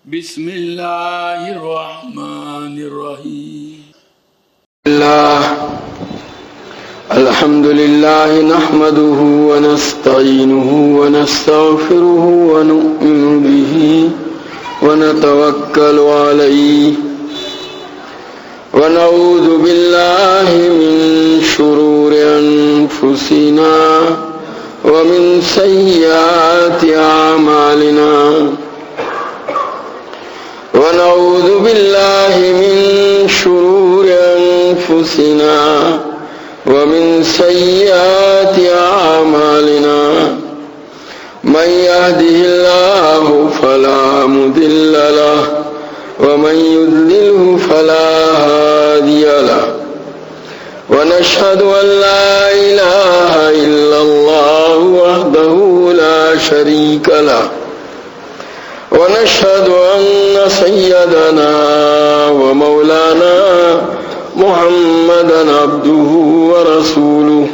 بسم اللہ الرحمن الرحیم. الحمد لله نحمده ونستعينه ونستغفره ونؤمن به ونتوكل عليه ونعوذ بالله من شرور أنفسنا ومن سيئات أعمالنا ونعوذ بالله من شرور أنفسنا ومن سيئات أعمالنا من يهده الله فلا مضل له ومن يضلله فلا هادي له ونشهد أن لا إله إلا الله وحده لا شريك له ونشهد أن سيدنا ومولانا محمدا عبده ورسوله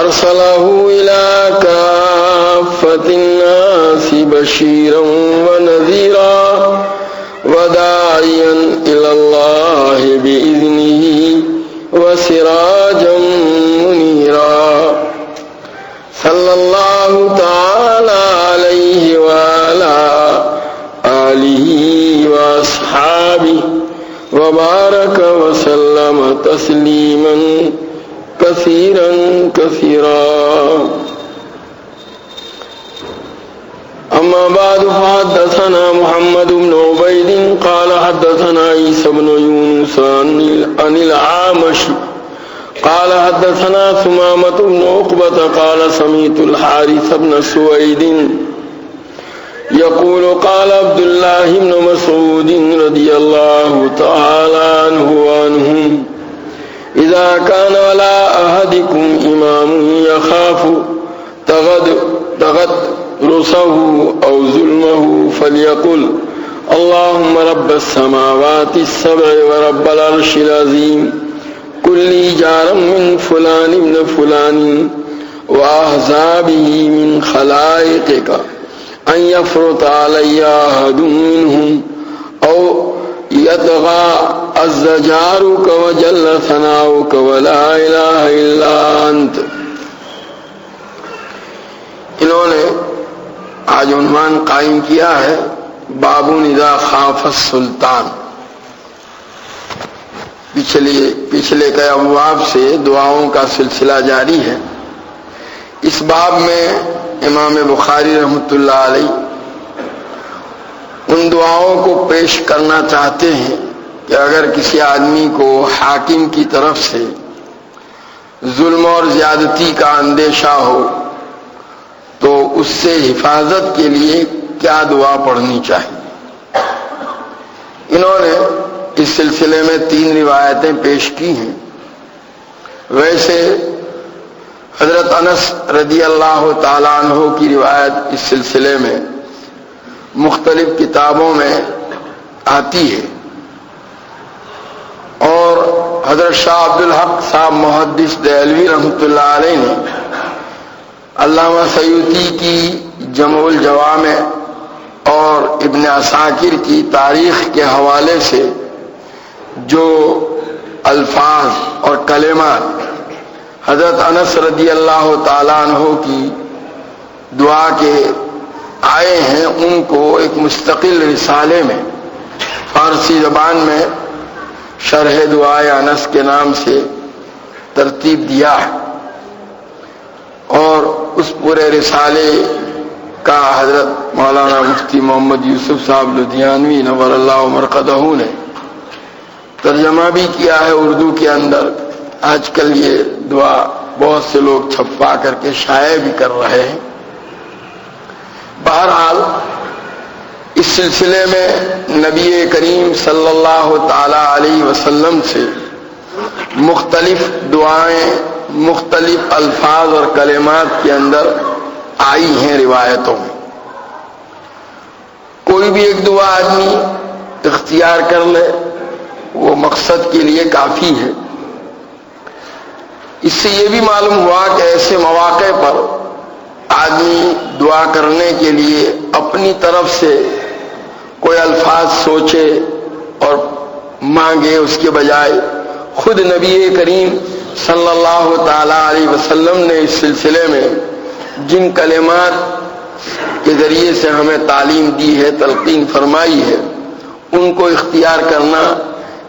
أرسله إلى كافة الناس بشيرا ونذيرا وداعيا إلى الله بإذنه وسراجا منيرا صلى الله تعالى عليه وعلى آله وأصحابه وبارك وسلم تسليما كثيرا كثيرا. أما بعد فحدثنا محمد بن عبيد قال حدثنا عيسى بن يونس عن الأعمش قال حدثنا ثمامة بن عقبة قال سمعت الحارث بن سويد يقول قال عبد الله بن مسعود رضي الله تعالى عنه وعنهم إذا كان ولا أحدكم إمام يخاف تغدرسه أو ظلمه فليقل اللهم رب السماوات السبع ورب العرش العظيم كل لي جارا من فلان ابن فلان وأحزابه من خلائقك أن يفرط علي أحد منهم أو يطغى عز جارك وجل ثناؤك ولا إله إلا أنت. انہوں نے آج عنوان قائم کیا ہے باب اذا خاف السلطان. پچھلے کئی ابواب سے دعاؤں کا سلسلہ جاری ہے. اس باب میں امام بخاری رحمۃ اللہ علیہ ان دعاؤں کو پیش کرنا چاہتے ہیں کہ اگر کسی آدمی کو حاکم کی طرف سے ظلم اور زیادتی کا اندیشہ ہو تو اس سے حفاظت کے لیے کیا دعا پڑھنی چاہیے. انہوں نے اس سلسلے میں 3 روایتیں پیش کی ہیں. ویسے حضرت انس رضی اللہ تعالیٰ عنہ کی روایت اس سلسلے میں مختلف کتابوں میں آتی ہے اور حضرت شاہ عبدالحق صاحب محدث دہلوی رحمۃ اللہ علیہ نے علامہ سیوطی کی جمع الجوامع اور ابن عساکر کی تاریخ کے حوالے سے جو الفاظ اور کلمات حضرت انس رضی اللہ تعالیٰ عنہ کی دعا کے آئے ہیں ان کو ایک مستقل رسالے میں فارسی زبان میں شرح دعائے انس کے نام سے ترتیب دیا ہے اور اس پورے رسالے کا حضرت مولانا مفتی محمد یوسف صاحب لدھیانوی نور اللہ مرقدہ نے ترجمہ بھی کیا ہے اردو کے اندر. آج کل یہ دعا بہت سے لوگ چھپا کر کے شائع بھی کر رہے ہیں. بہرحال اس سلسلے میں نبی کریم صلی اللہ تعالی علیہ وسلم سے مختلف دعائیں مختلف الفاظ اور کلمات کے اندر آئی ہیں روایتوں میں. کوئی بھی ایک دعا آدمی اختیار کر لے وہ مقصد کے لیے کافی ہے. اس سے یہ بھی معلوم ہوا کہ ایسے مواقع پر آدمی دعا کرنے کے لیے اپنی طرف سے کوئی الفاظ سوچے اور مانگے، اس کے بجائے خود نبی کریم صلی اللہ تعالی علیہ وسلم نے اس سلسلے میں جن کلمات کے ذریعے سے ہمیں تعلیم دی ہے، تلقین فرمائی ہے، ان کو اختیار کرنا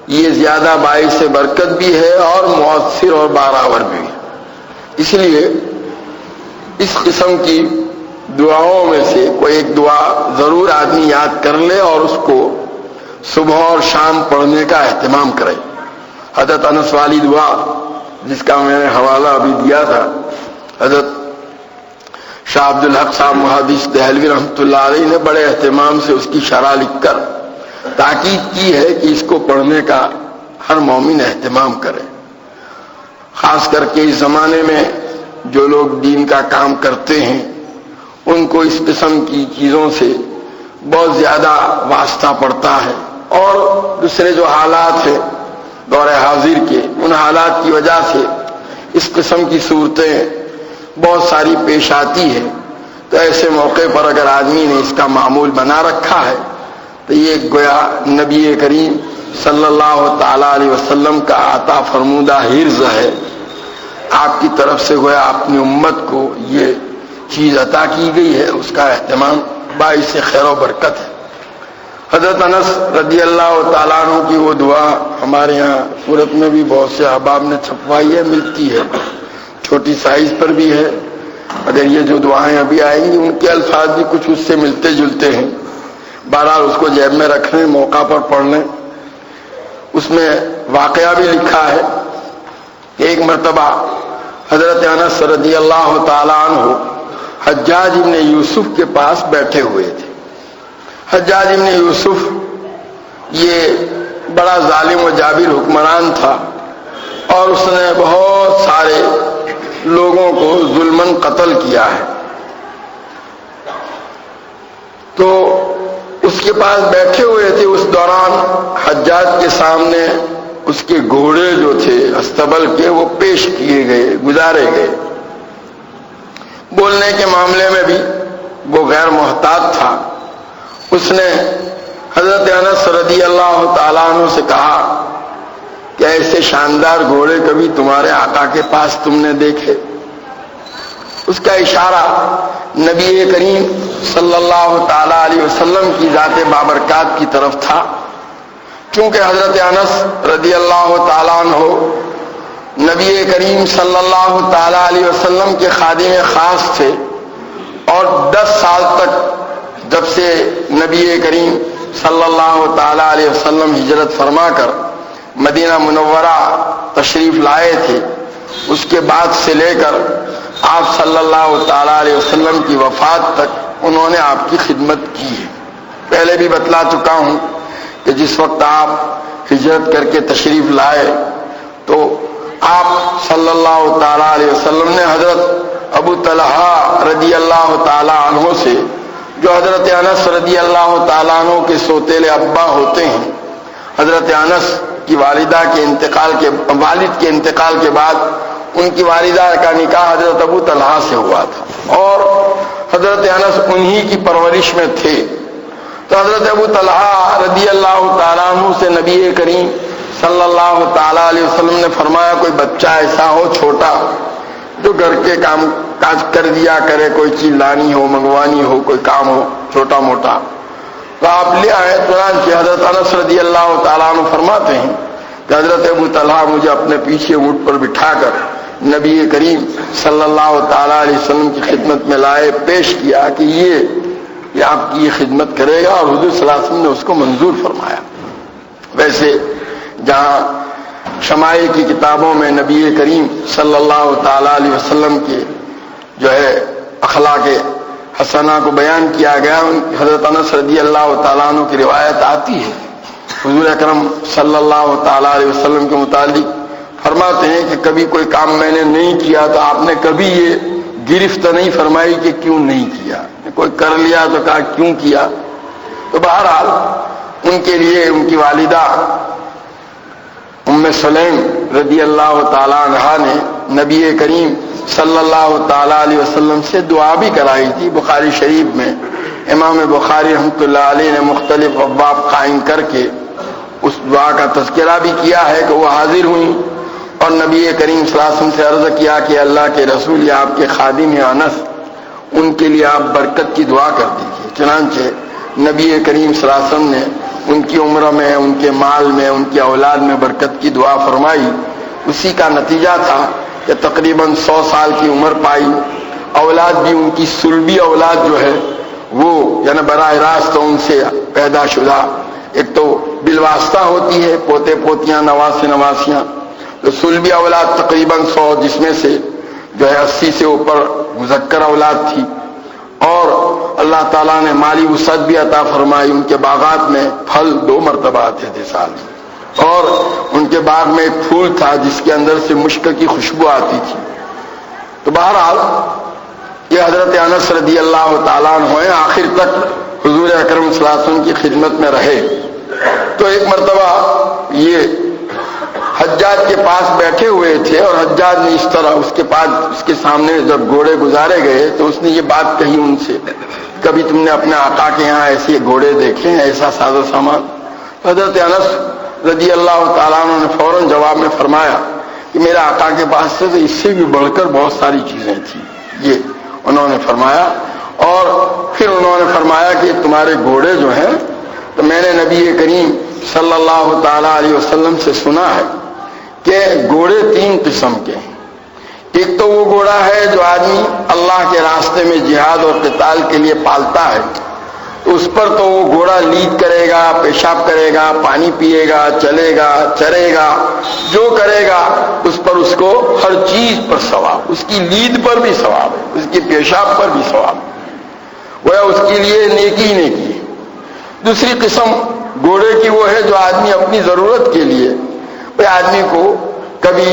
یہ زیادہ باعث برکت بھی ہے اور مؤثر اور بارآور بھی ہے۔ اس لیے اس قسم کی دعاؤں میں سے کوئی ایک دعا ضرور آدمی یاد کر لے اور اس کو صبح اور شام پڑھنے کا اہتمام کرے۔ حضرت انس والی دعا جس کا میں نے حوالہ ابھی دیا تھا، حضرت شاہ عبد الحق صاحب محدث دہلوی رحمۃ اللہ علیہ نے بڑے اہتمام سے اس کی شرح لکھ کر تاکید کی ہے کہ اس کو پڑھنے کا ہر مومن اہتمام کرے، خاص کر کے اس زمانے میں جو لوگ دین کا کام کرتے ہیں ان کو اس قسم کی چیزوں سے بہت زیادہ واسطہ پڑتا ہے، اور دوسرے جو حالات ہیں دور حاضر کے، ان حالات کی وجہ سے اس قسم کی صورتیں بہت ساری پیش آتی ہیں۔ تو ایسے موقع پر اگر آدمی نے اس کا معمول بنا رکھا ہے تو یہ گویا نبی کریم صلی اللہ تعالی علیہ وسلم کا عطا فرمودہ حرز ہے، آپ کی طرف سے گویا اپنی امت کو یہ چیز عطا کی گئی ہے، اس کا اہتمام باعث خیر و برکت ہے۔ حضرت انس رضی اللہ تعالیٰ عنہ کی وہ دعا ہمارے یہاں سورت میں بھی بہت سے احباب نے چھپوائی ہے، ملتی ہے، چھوٹی سائز پر بھی ہے۔ اگر یہ جو دعائیں ابھی آئیں گی ان کے الفاظ بھی کچھ اس سے ملتے جلتے ہیں، بہرحال اس کو جیب میں رکھ لیں، موقع پر پڑھ لیں۔ اس میں واقعہ بھی لکھا ہے کہ ایک مرتبہ حضرت انس رضی اللہ تعالیٰ عنہ حجاج ابن یوسف کے پاس بیٹھے ہوئے تھے۔ حجاج ابن یوسف یہ بڑا ظالم و جابر حکمران تھا، اور اس نے بہت سارے لوگوں کو ظلماً قتل کیا ہے۔ تو اس کے پاس بیٹھے ہوئے تھے، اس دوران حجاج کے سامنے اس کے گھوڑے جو تھے استبل کے وہ پیش کیے گئے، گزارے گئے۔ بولنے کے معاملے میں بھی وہ غیر محتاط تھا۔ اس نے حضرت انس رضی اللہ تعالیٰ عنہ سے کہا کہ ایسے شاندار گھوڑے کبھی تمہارے آقا کے پاس تم نے دیکھے؟ اس کا اشارہ نبی کریم صلی اللہ تعالیٰ علیہ وسلم کی ذات بابرکات کی طرف تھا، کیونکہ حضرت انس رضی اللہ تعالیٰ عنہ نبی کریم صلی اللہ تعالیٰ علیہ وسلم کے خادم خاص تھے، اور 10 سال تک جب سے نبی کریم صلی اللہ تعالیٰ علیہ وسلم ہجرت فرما کر مدینہ منورہ تشریف لائے تھے، اس کے بعد سے لے کر آپ صلی اللہ تعالیٰ علیہ وسلم کی وفات تک انہوں نے آپ کی خدمت کی ہے۔ پہلے بھی بتلا چکا ہوں کہ جس وقت آپ ہجرت کر کے تشریف لائے تو آپ صلی اللہ تعالیٰ علیہ وسلم نے حضرت ابو طلحہ رضی اللہ تعالیٰ عنہ سے، جو حضرت انس رضی اللہ تعالیٰ عنہ کے سوتیلے ابا ہوتے ہیں، حضرت انس کی والد کے انتقال کے بعد ان کی والدہ کا نکاح حضرت ابو طلحہ سے ہوا تھا، اور حضرت انس انہی کی پرورش میں تھے۔ تو حضرت ابو طلحہ رضی اللہ تعالیٰ عنہ سے نبی کریم صلی اللہ تعالیٰ علیہ وسلم نے فرمایا کوئی بچہ ایسا ہو چھوٹا جو گھر کے کام کاج کر دیا کرے، کوئی چیز لانی ہو، منگوانی ہو، کوئی کام ہو چھوٹا موٹا، تو آپ لے آئے۔ چنانچہ حضرت انس رضی اللہ تعالیٰ عنہ فرماتے ہیں کہ حضرت ابو طلحہ مجھے اپنے پیچھے اونٹ پر بٹھا کر نبی کریم صلی اللہ تعالیٰ علیہ وسلم کی خدمت میں لائے، پیش کیا کہ یہ آپ کی یہ خدمت کرے گا، اور حضور صلی اللہ علیہ وسلم نے اس کو منظور فرمایا۔ ویسے جہاں شمائل کی کتابوں میں نبی کریم صلی اللہ تعالیٰ علیہ وسلم کے جو ہے اخلاق حسنہ کو بیان کیا گیا، حضرت انس رضی اللہ تعالیٰ عنہ کی روایت آتی ہے، حضور اکرم صلی اللہ تعالیٰ علیہ وسلم کے متعلق فرماتے ہیں کہ کبھی کوئی کام میں نے نہیں کیا تو آپ نے کبھی یہ گرفت نہیں فرمائی کہ کیوں نہیں کیا، کوئی کر لیا تو کہا کیوں کیا۔ تو بہرحال ان کے لیے ان کی والدہ ام سلیم رضی اللہ تعالیٰ عنہا نے نبی کریم صلی اللہ تعالیٰ علیہ وسلم سے دعا بھی کرائی تھی۔ بخاری شریف میں امام بخاری رحمۃ اللہ علیہ نے مختلف ابواب قائم کر کے اس دعا کا تذکرہ بھی کیا ہے کہ وہ حاضر ہوئیں اور نبی کریم صلی اللہ علیہ وسلم سے عرض کیا کہ اللہ کے رسول یا آپ کے خادم انس، ان کے لیے آپ برکت کی دعا کر دیجیے۔ چنانچہ نبی کریم صلی اللہ علیہ وسلم نے ان کی عمر میں، ان کے مال میں، ان کی اولاد میں برکت کی دعا فرمائی۔ اسی کا نتیجہ تھا کہ تقریباً 100 سال کی عمر پائی، اولاد بھی ان کی سلبی اولاد جو ہے وہ یعنی براہ راست ان سے پیدا شدہ، ایک تو بالواسطہ ہوتی ہے پوتے پوتیاں نواسے نواسیاں، تو سلبی اولاد تقریباً 100، جس میں سے جو ہے 80 سے اوپر مذکر اولاد تھی، اور اللہ تعالیٰ نے مالی وسعت بھی عطا فرمائی۔ ان کے باغات میں پھل 2 مرتبہ آتے تھے سال میں، اور ان کے باغ میں ایک پھول تھا جس کے اندر سے مشک کی خوشبو آتی تھی۔ تو بہرحال یہ حضرت انس رضی اللہ تعالیٰ عنہ ہیں، آخر تک حضور اکرم صلی اللہ علیہ وسلم کی خدمت میں رہے۔ تو ایک مرتبہ یہ حجاج کے پاس بیٹھے ہوئے تھے، اور حجاج نے اس طرح اس کے پاس، اس کے سامنے جب گھوڑے گزارے گئے تو اس نے یہ بات کہی ان سے، کبھی تم نے اپنے آقا کے یہاں ایسے گھوڑے دیکھے ہیں، ایسا ساز و سامان؟ حضرت انس رضی اللہ تعالیٰ عنہ نے فوراً جواب میں فرمایا کہ میرے آقا کے پاس سے تو اس سے بھی بڑھ کر بہت ساری چیزیں تھیں، یہ انہوں نے فرمایا۔ اور پھر انہوں نے فرمایا کہ تمہارے گھوڑے جو ہیں، تو میں نے نبی کریم صلی اللہ تعالیٰ علیہ وسلم سے سنا ہے کہ گھوڑے 3 قسم کے ہیں۔ ایک تو وہ گھوڑا ہے جو آدمی اللہ کے راستے میں جہاد اور قتال کے لیے پالتا ہے، اس پر تو وہ گھوڑا لید کرے گا، پیشاب کرے گا، پانی پیے گا، چلے گا، چرے گا، جو کرے گا اس پر اس کو ہر چیز پر ثواب، اس کی لید پر بھی ثواب ہے، اس کی پیشاب پر بھی ثواب ہے، وہ اس کے لیے نیکی نیکی ہے۔ دوسری قسم گھوڑے کی وہ ہے جو آدمی اپنی ضرورت کے لیے، آدمی کو کبھی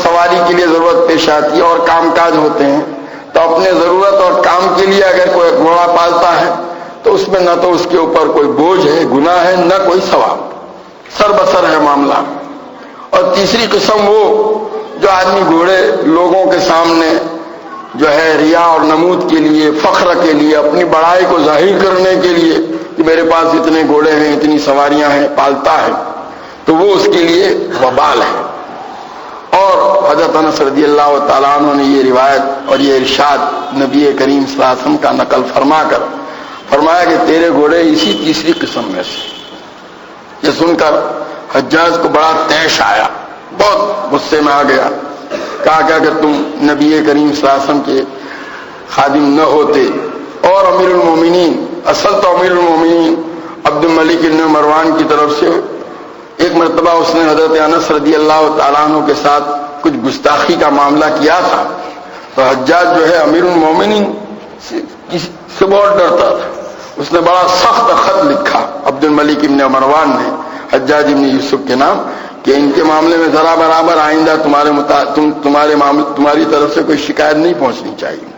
سواری کے لیے ضرورت پیش آتی ہے اور کام کاج ہوتے ہیں، تو اپنے ضرورت اور کام کے لیے اگر کوئی گھوڑا پالتا ہے تو اس میں نہ تو اس کے اوپر کوئی بوجھ ہے، گناہ ہے، نہ کوئی ثواب، سر بسر ہے معاملہ۔ اور تیسری قسم وہ جو آدمی گھوڑے لوگوں کے سامنے جو ہے ریا اور نمود کے لیے، فخر کے لیے، اپنی بڑائی کو ظاہر کرنے کے لیے کہ میرے پاس اتنے گھوڑے ہیں، اتنی سواریاں ہیں، پالتا ہے، تو وہ اس کے لیے وبال ہے۔ اور حضرت انس رضی اللہ تعالیٰ عنہ نے یہ روایت اور یہ ارشاد نبی کریم صلی اللہ علیہ وسلم کا نقل فرما کر فرمایا کہ تیرے گھوڑے اسی تیسری قسم میں سے۔ یہ سن کر حجاج کو بڑا طیش آیا، بہت غصے میں آ گیا، کہا کہ اگر تم نبی کریم صلی اللہ علیہ وسلم کے خادم نہ ہوتے اور امیر المومنین، اصل تو امیر المومنین عبد الملک بن مروان کی طرف سے ایک مرتبہ اس نے حضرت انس رضی اللہ تعالیٰ عنہ کے ساتھ کچھ گستاخی کا معاملہ کیا تھا، تو حجاج جو ہے امیر المومنین سے بہت ڈرتا تھا، اس نے بڑا سخت خط لکھا عبد الملک بن مروان نے حجاج بن یوسف کے نام کہ ان کے معاملے میں ذرا برابر آئندہ تمہاری طرف سے کوئی شکایت نہیں پہنچنی چاہیے۔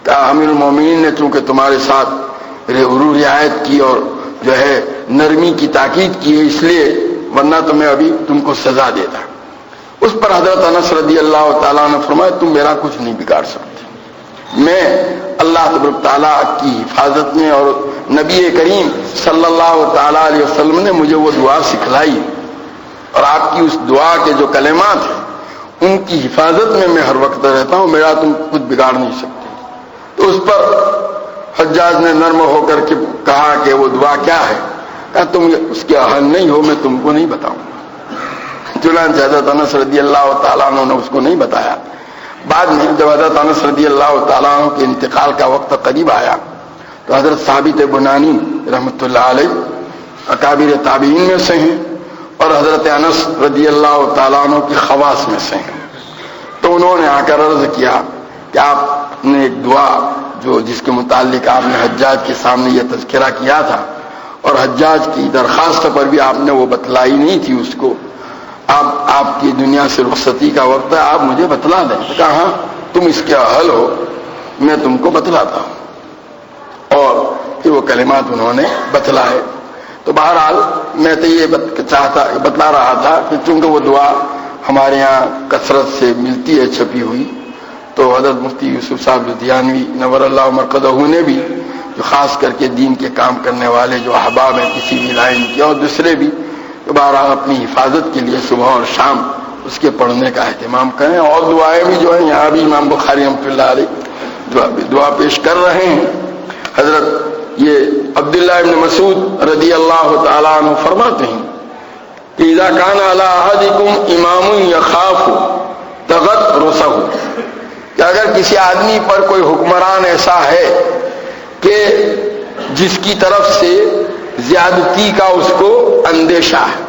کہا امیر المومنین نے چونکہ تمہارے ساتھ رعایت کی اور جو ہے نرمی کی تاکید کی ہے، اس لیے، ورنہ تو میں ابھی تم کو سزا دیتا۔ اس پر حضرت انس رضی اللہ تعالیٰ نے فرمایا تم میرا کچھ نہیں بگاڑ سکتے، میں اللہ تبارک تعالیٰ کی حفاظت میں، اور نبی کریم صلی اللہ تعالیٰ علیہ وسلم نے مجھے وہ دعا سکھلائی، اور آپ کی اس دعا کے جو کلمات ہیں ان کی حفاظت میں میں ہر وقت رہتا ہوں، میرا تم کچھ بگاڑ نہیں سکتے۔ تو اس پر حجاج نے نرم ہو کر کے کہا کہ وہ دعا کیا ہے؟ کہا تم اس کے اہل نہیں ہو، میں تم کو نہیں بتاؤں گا۔ چنانچہ حضرت انس رضی اللہ تعالیٰ عنہ نے اس کو نہیں بتایا۔ بعد میں جب حضرت انس رضی اللہ تعالیٰ عنہ کے انتقال کا وقت قریب آیا تو حضرت ثابت بنانی رحمۃ اللہ علیہ اکابر تابعین میں سے ہیں اور حضرت انس رضی اللہ تعالیٰ عنہ کی خواص میں سے ہیں، تو انہوں نے آ کر عرض کیا کہ آپ نے ایک دعا جس کے متعلق آپ نے حجاج کے سامنے یہ تذکرہ کیا تھا، اور حجاج کی درخواست پر بھی آپ نے وہ بتلائی نہیں تھی اس کو، آپ کی دنیا سے رخصتی کا وقت ہے، آپ مجھے بتلا دیں۔ کہا ہاں تم اس کے اہل ہو، میں تم کو بتلاتا ہوں، اور پھر وہ کلمات انہوں نے بتلائے۔ تو بہرحال میں تو یہ بتلا رہا تھا کہ چونکہ وہ دعا ہمارے یہاں کثرت سے ملتی ہے چھپی ہوئی، تو حضرت مفتی یوسف صاحب لدھیانوی نور اللہ مرقدہ نے بھی جو خاص کر کے دین کے کام کرنے والے جو احباب ہیں کسی بھی لائن کے اور دوسرے بھی بہرحال اپنی حفاظت کے لیے صبح اور شام اس کے پڑھنے کا اہتمام کریں. اور دعائیں بھی جو ہیں یہاں بھی امام بخاری رحمۃ اللہ علیہ دعا پیش کر رہے ہیں. حضرت یہ عبداللہ ابن مسعود رضی اللہ تعالیٰ عنہ فرماتے ہیں کہ اذا کان علی احدکم امام یخاف تغطرسہ، کہ اگر کسی آدمی پر کوئی حکمران ایسا ہے کہ جس کی طرف سے زیادتی کا اس کو اندیشہ ہے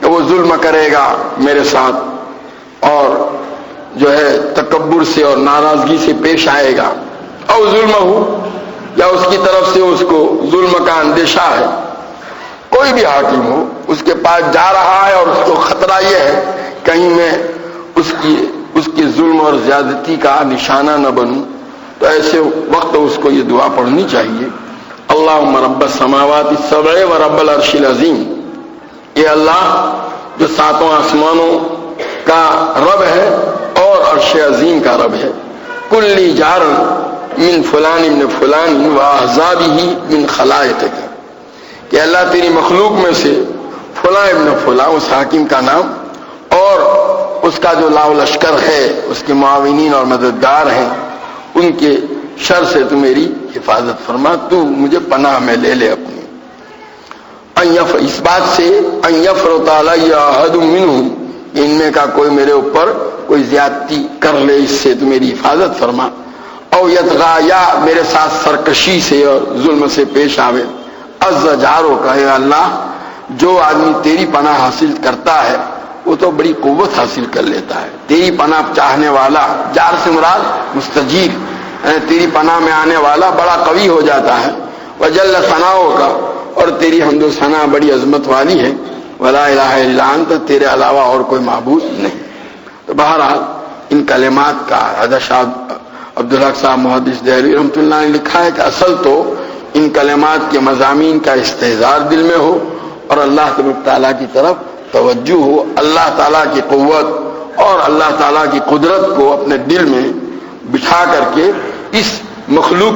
کہ وہ ظلم کرے گا میرے ساتھ اور جو ہے تکبر سے اور ناراضگی سے پیش آئے گا، او ظلم ہو، یا اس کی طرف سے اس کو ظلم کا اندیشہ ہے. کوئی بھی حاکم ہو اس کے پاس جا رہا ہے اور اس کو خطرہ یہ ہے کہیں میں اس کی ظلم اور زیادتی کا نشانہ نہ بنوں، تو ایسے وقت اس کو یہ دعا پڑھنی چاہیے. اللہم رب السماوات السبع و رب العرش العظیم، اے اللہ جو ساتوں آسمانوں کا رب ہے اور عرش عظیم کا رب ہے. کلی جار من فلان ابن فلان و احزابہ من خلائقک، کہ اللہ تیری مخلوق میں سے فلاں ابن فلاں اس حاکم کا نام اور اس کا جو لاؤ لشکر ہے اس کے معاونین اور مددگار ہیں ان کے شر سے تو میری حفاظت فرما، تو مجھے پناہ میں لے لے اپنی. اس بات سے ان یفرط علی احد منہم، ان میں کا کوئی میرے اوپر کوئی زیادتی کر لے اس سے تو میری حفاظت فرما. او یطغا، یا میرے ساتھ سرکشی سے اور ظلم سے پیش آوے. عز جارو، کہے اللہ جو آدمی تیری پناہ حاصل کرتا ہے وہ تو بڑی قوت حاصل کر لیتا ہے. تیری پناہ چاہنے والا، جار سے مراد مستجیر، تیری پناہ میں آنے والا بڑا قوی ہو جاتا ہے. وجل ثناؤ کا، اور تیری حمد و ثنا بڑی عظمت والی ہے. ولا الہ الا انت، تیرے علاوہ اور کوئی معبود نہیں. تو بہرحال ان کلمات کا حضرت شاہ عبدالحق صاحب محدث دہلوی رحمۃ اللہ نے لکھا ہے کہ اصل تو ان کلمات کے مضامین کا استحضار دل میں ہو اور اللہ تبارک تعالیٰ کی طرف توجہ ہو، اللہ تعالیٰ کی قوت اور اللہ تعالیٰ کی قدرت کو اپنے دل میں بٹھا کر کے اس مخلوق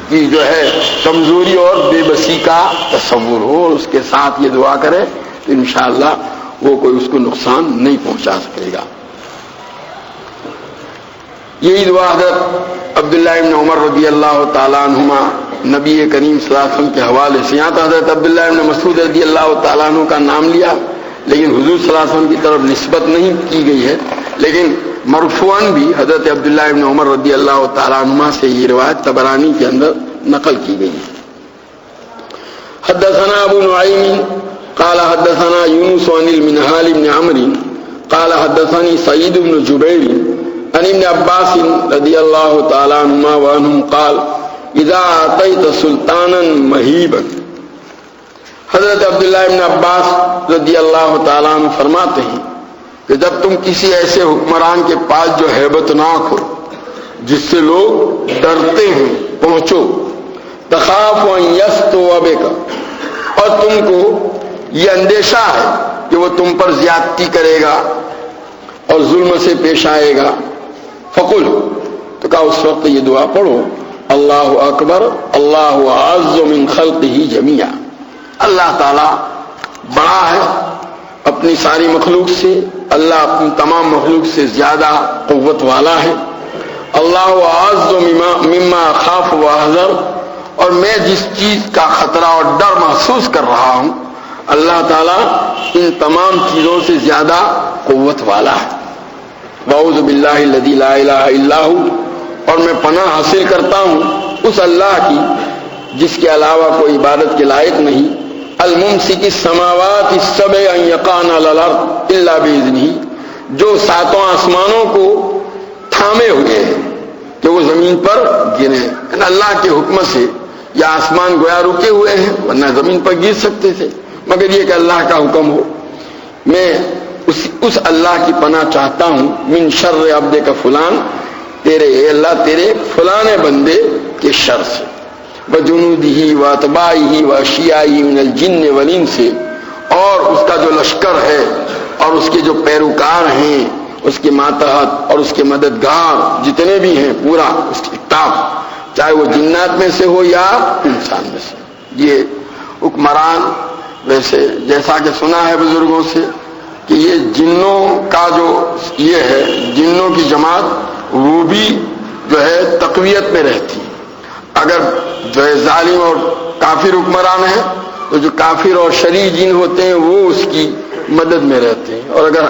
کی جو ہے کمزوری اور بے بسی کا تصور ہو اور اس کے ساتھ یہ دعا کرے تو انشاءاللہ وہ کوئی اس کو نقصان نہیں پہنچا سکے گا. یہی دعا حضرت عبداللہ ابن عمر رضی اللہ تعالیٰ عنہما نبی کریم صلی اللہ علیہ وسلم کے حوالے سے، یہاں تو حضرت عبداللہ ابن مسعود رضی اللہ تعالیٰ عنہ کا نام لیا لیکن حضور صلی اللہ علیہ وسلم کی طرف نسبت نہیں کی گئی ہے، لیکن مرفوعاً بھی حضرت عبداللہ ابن عمر رضی اللہ تعالیٰ عنہما سے یہ روایت طبرانی کے اندر نقل کی گئی. حدثنا ابو نعیم قال حدثنا یونس عن المنہال بن عمرو قال حدثني سعید بن جبیر عن ابن عباس رضی اللہ تعالیٰ عنہما وعنہم قال اذا اعطیت سلطانا مہیبا. حضرت عبداللہ ابن عباس رضی اللہ تعالیٰ عنہ فرماتے ہیں کہ جب تم کسی ایسے حکمران کے پاس جو ہیبت ناک ہو، جس سے لوگ ڈرتے ہیں، پہنچو. تخاف ان یستو بک، اور تم کو یہ اندیشہ ہے کہ وہ تم پر زیادتی کرے گا اور ظلم سے پیش آئے گا. فقل، تو کہا اس وقت یہ دعا پڑھو، اللہ اکبر اللہ اعز من خلقہ جمیعا. اللہ تعالی بڑا ہے اپنی ساری مخلوق سے، اللہ اپنی تمام مخلوق سے زیادہ قوت والا ہے. اللہ اعز مما اخاف واحذر، اور میں جس چیز کا خطرہ اور ڈر محسوس کر رہا ہوں اللہ تعالیٰ ان تمام چیزوں سے زیادہ قوت والا ہے. واعوذ باللہ الذی لا الہ الا ھو، اور میں پناہ حاصل کرتا ہوں اس اللہ کی جس کے علاوہ کوئی عبادت کے لائق نہیں. الممسک السماوات السبع ان یقعن علی الارض الا باذنہ، جو ساتوں آسمانوں کو تھامے ہوئے ہیں کہ وہ زمین پر گرے. اللہ کے حکم سے یا آسمان گویا رکے ہوئے ہیں ورنہ زمین پر گر سکتے تھے، مگر یہ کہ اللہ کا حکم ہو. میں اس اللہ کی پناہ چاہتا ہوں. من شر عبدک فلان، تیرے اے اللہ تیرے فلاں بندے کے شر سے. وجنودہ واتباعہ واشیاءہ من الجن والانس، اور اس کا جو لشکر ہے اور اس کے جو پیروکار ہیں، اس کے ماتحت اور اس کے مددگار جتنے بھی ہیں، پورا اس کی ٹاپ چاہے وہ جنات میں سے ہو یا انسان میں سے. یہ حکمران ویسے جیسا کہ سنا ہے بزرگوں سے کہ یہ جنوں کا جو یہ ہے جنوں کی جماعت وہ بھی جو ہے تقویت میں رہتی ہے. اگر جو ہے ظالم اور کافر حکمران ہے تو جو کافر اور شریر جن ہوتے ہیں وہ اس کی مدد میں رہتے ہیں، اور اگر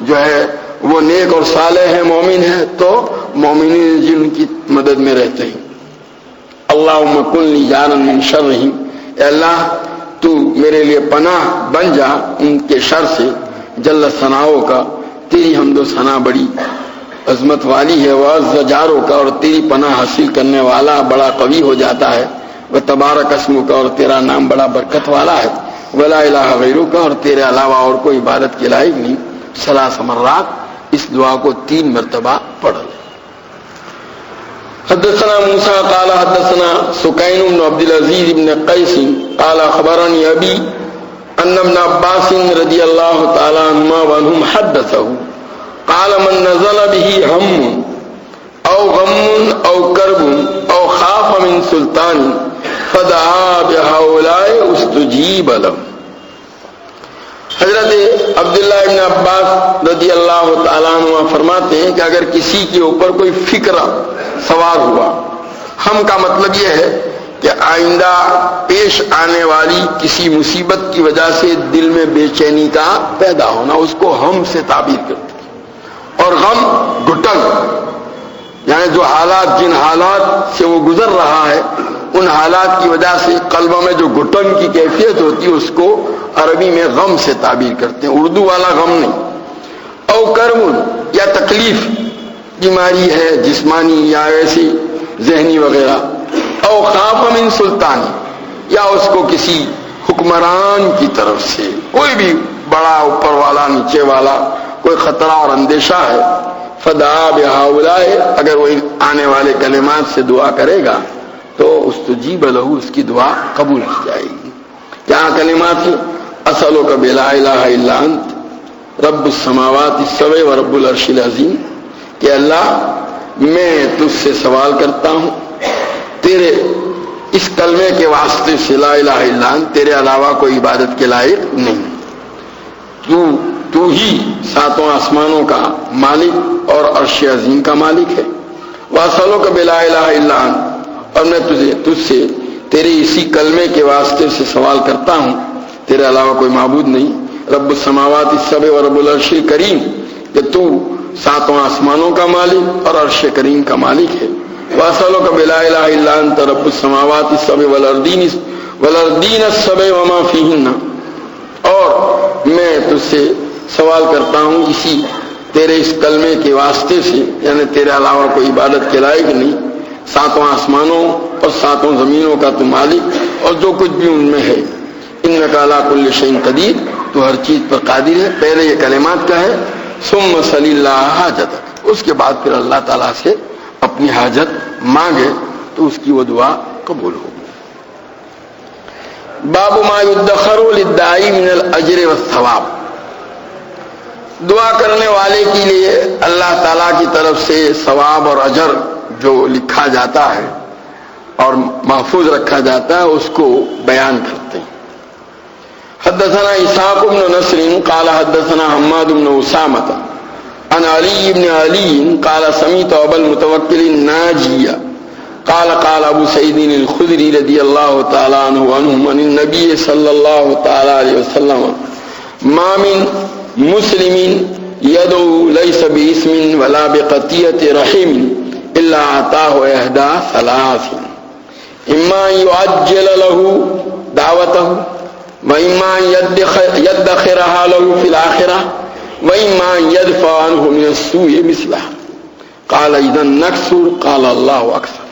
جو ہے وہ نیک اور صالح ہے مومن ہے تو مومنین جن کی مدد میں رہتے ہیں. اللہم کن لی جارا من شرہم، اے اللہ تو میرے لیے پناہ بن جا ان کے شر سے. جل ثناؤ کا، تیری حمد و ثنا بڑی عظمت والی ہے. وعز جاروں کا، اور تیری پناہ حاصل کرنے والا بڑا قوی ہو جاتا ہے. وتبارک اسمک کا، اور تیرا نام بڑا برکت والا ہے. ولا الہ غیرک کا، اور تیرے علاوہ اور کوئی عبادت کے لائق نہیں. ثلاث مرات اس دعا کو 3 مرتبہ پڑھ لیں. حدثنا موسیٰ قال حدثنا سکین بن عبد العزیز بن قیس قال خبرنی ابی ان ابن عباس رضی اللہ تعالی عنہما وعنہم حدثہ قال من نزل به هم او غم او کرب او خاف من سلطان فدعا بهؤلاء استجیب له. حضرت عبداللہ ابن عباس رضی اللہ تعالیٰ عنہ فرماتے ہیں کہ اگر کسی کے اوپر کوئی فکر سوار ہوا، ہم کا مطلب یہ ہے کہ آئندہ پیش آنے والی کسی مصیبت کی وجہ سے دل میں بے چینی کا پیدا ہونا، اس کو ہم سے تعبیر کرتے ہیں. اور غم گھٹن، یعنی جو حالات جن حالات سے وہ گزر رہا ہے ان حالات کی وجہ سے قلب میں جو گھٹن کی کیفیت ہوتی ہے اس کو عربی میں غم سے تعبیر کرتے ہیں، اردو والا غم نہیں. او کرب، یا تکلیف، بیماری ہے جسمانی یا ایسی ذہنی وغیرہ. او خاف من سلطان، یا اس کو کسی حکمران کی طرف سے کوئی بھی بڑا اوپر والا نیچے والا کوئی خطرہ اور اندیشہ ہے. فدعا بہؤلاء، اگر وہ آنے والے کلمات سے دعا کرے گا تو استجیب لہ، اس کی دعا قبول کی جائے گی. کیا کلمات ہیں؟ اسألک بلا الہ الا انت رب السماوات السبع ورب العرش العظیم، کہ اللہ میں تجھ سے سوال کرتا ہوں تیرے اس کلمے کے واسطے سے لا الہ الا انت، تیرے علاوہ کوئی عبادت کے لائق نہیں، تو ہی ساتوں آسمانوں کا مالک اور عرش عظیم کا مالک ہے. واسألک بلا الہ الا انت، اور میں تجھ سے تیرے اسی کلمے کے واسطے سے سوال کرتا ہوں تیرے علاوہ کوئی معبود نہیں. رب السماوات السبع ورب العرش الکریم، کہ تو ساتوں آسمانوں کا مالک اور عرش کریم کا مالک ہے. واسألک بلا الہ الا انت رب السماوات السبع والارضین السبع وما فیہن، اور میں تجھ سے سوال کرتا ہوں اسی تیرے اس کلمے کے واسطے سے، یعنی تیرے علاوہ کوئی عبادت کے لائق نہیں، ساتوں آسمانوں اور ساتوں زمینوں کا تو مالک اور جو کچھ بھی ان میں ہے. انک علی کل شیء قدیر، تو ہر چیز پر قادر ہے. پہلے یہ کلمات کا ہے. ثم صل اللہ حاجتک، اس کے بعد پھر اللہ تعالیٰ سے اپنی حاجت مانگے تو اس کی وہ دعا قبول ہوگی. باب ما یدخر للداعی من الاجر والثواب، دعا کرنے والے کے لیے اللہ تعالیٰ کی طرف سے ثواب اور اجر جو لکھا جاتا ہے اور محفوظ رکھا جاتا ہے اس کو بیان کرتے ہیں. حدثنا اسحاق بن نصر قال حدثنا حماد بن اسامہ عن علی بن علی قال سمعت ابا المتوکل الناجی قال قال ابو سعید الخدری رضی اللہ تعالی عنہ عنہ عن النبی صلی اللہ تعالی علیہ وسلم ما من مسلم يدعو ليس باسم ولا بقطيعة رحم الا اعطاه احدى ثلاث، اما يعجل له دعوته وإما يدخرها له في الآخرة وإما يدفع عنه من السوء مثله. قال إذا نكثر، قال الله أكثر.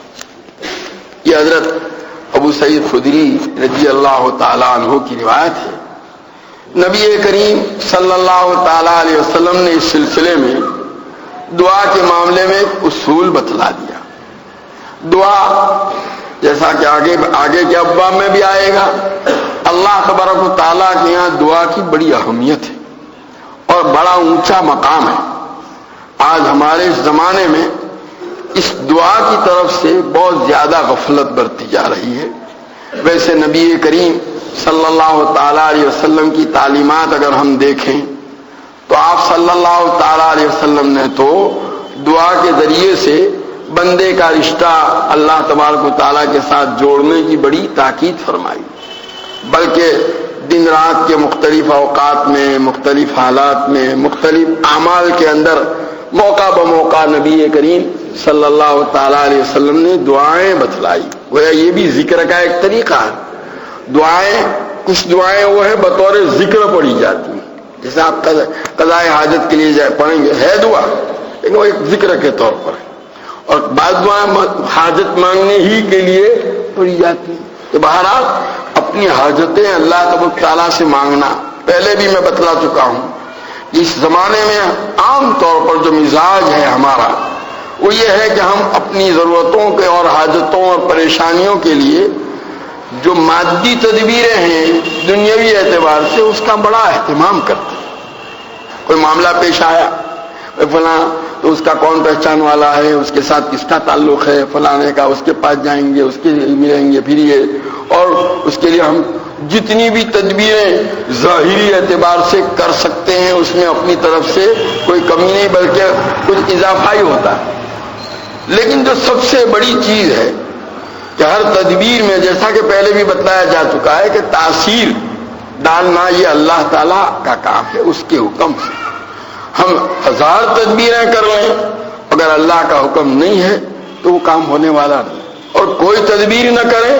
یہ حضرت ابو سعید خدری رضی اللہ تعالی عنہ کی روایت ہے. نبی کریم صلی اللہ تعالی علیہ وسلم نے اس سلسلے میں دعا کے معاملے میں اصول بتلا دیا. دعا جیسا کہ آگے کے ابواب میں بھی آئے گا، اللہ تبارک و تعالیٰ کے یہاں دعا کی بڑی اہمیت ہے اور بڑا اونچا مقام ہے. آج ہمارے اس زمانے میں اس دعا کی طرف سے بہت زیادہ غفلت برتی جا رہی ہے۔ ویسے نبی کریم صلی اللہ تعالیٰ علیہ وسلم کی تعلیمات اگر ہم دیکھیں تو آپ صلی اللہ تعالیٰ علیہ وسلم نے تو دعا کے ذریعے سے بندے کا رشتہ اللہ تبارک و تعالیٰ کے ساتھ جوڑنے کی بڑی تاکید فرمائی، بلکہ دن رات کے مختلف اوقات میں، مختلف حالات میں، مختلف اعمال کے اندر موقع بموقع نبی کریم صلی اللہ تعالیٰ علیہ وسلم نے دعائیں بتلائی۔ گویا یہ بھی ذکر کا ایک طریقہ ہے۔ دعائیں، کچھ دعائیں وہ ہے بطور ذکر پڑھی جاتی ہیں، جیسے آپ قضاء حاجت کے لیے پڑھیں گے ہے دعا، لیکن وہ ایک ذکر کے طور پر ہے، اور بعض دعائیں حاجت مانگنے ہی کے لیے پڑھی جاتی ہیں۔ تو بہرحال اپنی حاجتیں اللہ تبارک تعالیٰ سے مانگنا، پہلے بھی میں بتلا چکا ہوں، اس زمانے میں عام طور پر جو مزاج ہے ہمارا وہ یہ ہے کہ ہم اپنی ضرورتوں کے اور حاجتوں اور پریشانیوں کے لیے جو مادی تدبیریں ہیں دنیاوی اعتبار سے اس کا بڑا اہتمام کرتے ہیں۔ کوئی معاملہ پیش آیا، فلاں تو اس کا کون پہچان والا ہے، اس کے ساتھ کس کا تعلق ہے، فلانے کا، اس کے پاس جائیں گے، اس کے ملیں گے، پھر یہ، اور اس کے لیے ہم جتنی بھی تدبیریں ظاہری اعتبار سے کر سکتے ہیں اس میں اپنی طرف سے کوئی کمی نہیں بلکہ کچھ اضافہ ہی ہوتا ہے۔ لیکن جو سب سے بڑی چیز ہے کہ ہر تدبیر میں، جیسا کہ پہلے بھی بتلایا جا چکا ہے، کہ تاثیر ڈالنا یہ اللہ تعالیٰ کا کام ہے، اس کے حکم سے۔ ہم 1000 تدبیریں کر لیں، اگر اللہ کا حکم نہیں ہے تو وہ کام ہونے والا نہیں، اور کوئی تدبیر نہ کریں،